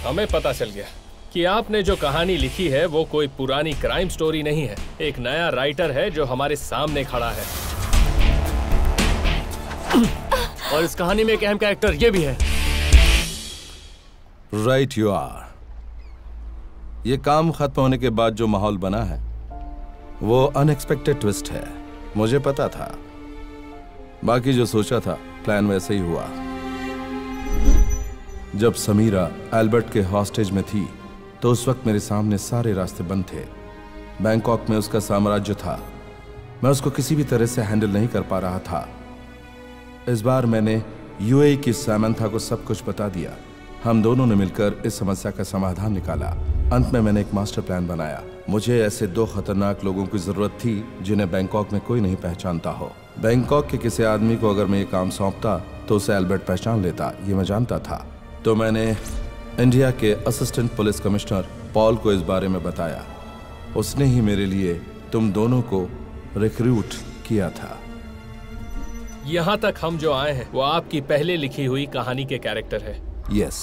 हमें पता चल गया कि आपने जो कहानी लिखी है वो कोई पुरानी क्राइम स्टोरी नहीं है। एक नया राइटर है जो हमारे सामने खड़ा है। और इस कहानी में एक अहम कैरेक्टर ये भी है। Right you are. ये काम खत्म होने के बाद जो माहौल बना है वो अनएक्सपेक्टेड ट्विस्ट है। मुझे पता था, बाकी जो सोचा था प्लान वैसे ही हुआ। जब समीरा एल्बर्ट के हॉस्टेज में थी तो उस वक्त मेरे सामने सारे रास्ते बंद थे। बैंकॉक में उसका साम्राज्य था। मैं उसको किसी भी तरह से हैंडल नहीं कर पा रहा था। इस बार मैंने यूएई की समंथा को सब कुछ बता दिया। हम दोनों ने मिलकर इस समस्या का समाधान निकाला। अंत में मैंने एक मास्टर प्लान बनाया। मुझे ऐसे 2 खतरनाक लोगों की जरूरत थी जिन्हें बैंकॉक में कोई नहीं पहचानता हो। बैंकॉक के किसी आदमी को अगर मैं ये काम सौंपता तो उसे एल्बर्ट पहचान लेता, ये मैं जानता था। तो मैंने इंडिया के असिस्टेंट पुलिस कमिश्नर पॉल को इस बारे में बताया। उसने ही मेरे लिए तुम दोनों को रिक्रूट किया था। यहाँ तक हम जो आए हैं वो आपकी पहले लिखी हुई कहानी के कैरेक्टर है। यस,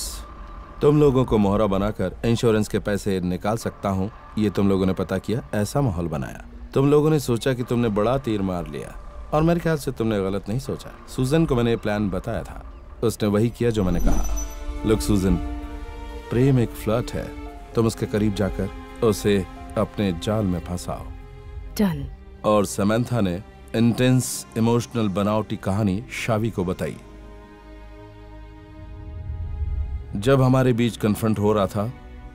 तुम लोगों को मोहरा बनाकर इंश्योरेंस के पैसे निकाल सकता हूँ, ये तुम लोगों ने पता किया। ऐसा माहौल बनाया। तुम लोगों ने सोचा कि तुमने बड़ा तीर मार लिया, और मेरे ख्याल से तुमने गलत नहीं सोचा। सूजन को मैंने ये प्लान बताया था, उसने वही किया जो मैंने कहा। लुक सूजन, प्रेम एक फ्लर्ट है। तुम उसके करीब जाकर उसे अपने जाल में फंसाओ। डन। और समंथा ने इंटेंस इमोशनल बनावटी कहानी शावी को बताई। जब हमारे बीच कन्फ्रंट हो रहा था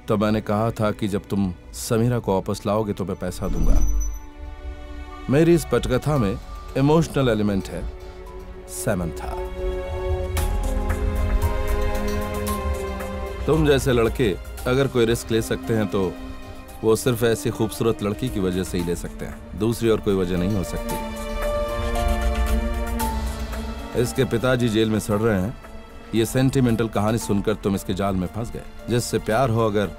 तब मैंने कहा था कि जब तुम समीरा को वापस लाओगे तो मैं पैसा दूंगा। मेरी इस पटकथा में इमोशनल एलिमेंट है समंथा। तुम जैसे लड़के अगर कोई रिस्क ले सकते हैं तो वो सिर्फ ऐसी खूबसूरत लड़की की वजह से ही ले सकते हैं। दूसरी और कोई वजह नहीं हो सकती। इसके पिताजी जेल में सड़ रहे हैं। ये सेंटिमेंटल कहानी सुनकर तुम इसके जाल में फंस गए। जिससे प्यार हो, अगर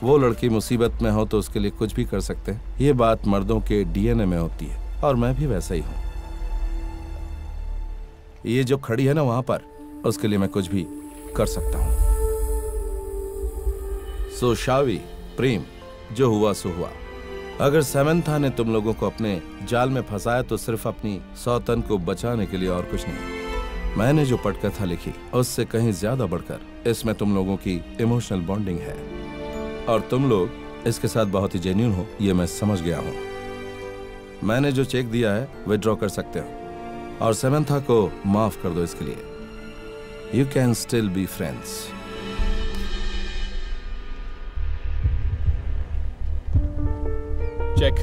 वो लड़की मुसीबत में हो तो उसके लिए कुछ भी कर सकते हैं। ये बात मर्दों के डीएनए में होती है और मैं भी वैसा ही हूं। ये जो खड़ी है ना वहां पर, उसके लिए मैं कुछ भी कर सकता हूं। सो शावी, प्रेम, जो हुआ सो हुआ। अगर समंथा ने तुम लोगों को अपने जाल में फंसाया तो सिर्फ अपनी सौतन को बचाने के लिए और कुछ नहीं। मैंने जो पटकथा लिखी उससे कहीं ज्यादा बढ़कर इसमें तुम लोगों की इमोशनल बॉन्डिंग है, और तुम लोग इसके साथ बहुत ही जेन्युइन हो, ये मैं समझ गया हूं। मैंने जो चेक दिया है विथड्रॉ कर सकते हो और समंथा को माफ कर दो। इसके लिए you can still be friends. Check.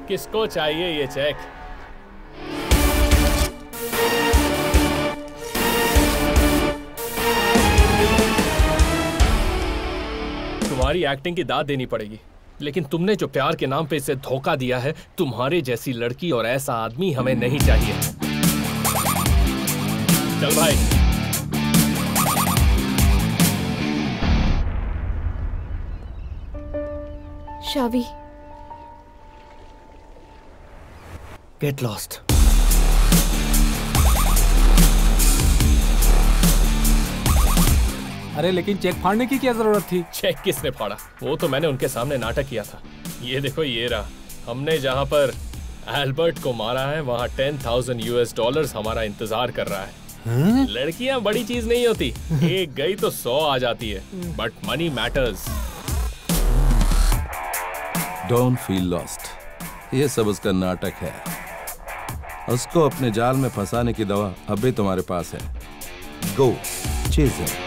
किसको चाहिए ये चेक? तुम्हारी एक्टिंग की दाद देनी पड़ेगी, लेकिन तुमने जो प्यार के नाम पे इसे धोखा दिया है, तुम्हारे जैसी लड़की और ऐसा आदमी हमें नहीं चाहिए। चल भाई। शावी, गेट लॉस्ट। अरे लेकिन चेक फाड़ने की क्या जरूरत थी? चेक किसने फाड़ा? वो तो मैंने उनके सामने नाटक किया था। ये देखो, ये रहा। हमने जहाँ पर एल्बर्ट को मारा है वहाँ $10,000 हमारा इंतजार कर रहा है। लड़कियाँ बड़ी चीज नहीं होती, एक गई तो 100 आ जाती है, but money matters. Don't feel lost, ये सब उसका नाटक है। उसको अपने जाल में फंसाने की दवा अभी तुम्हारे पास है। गो चेज हिम।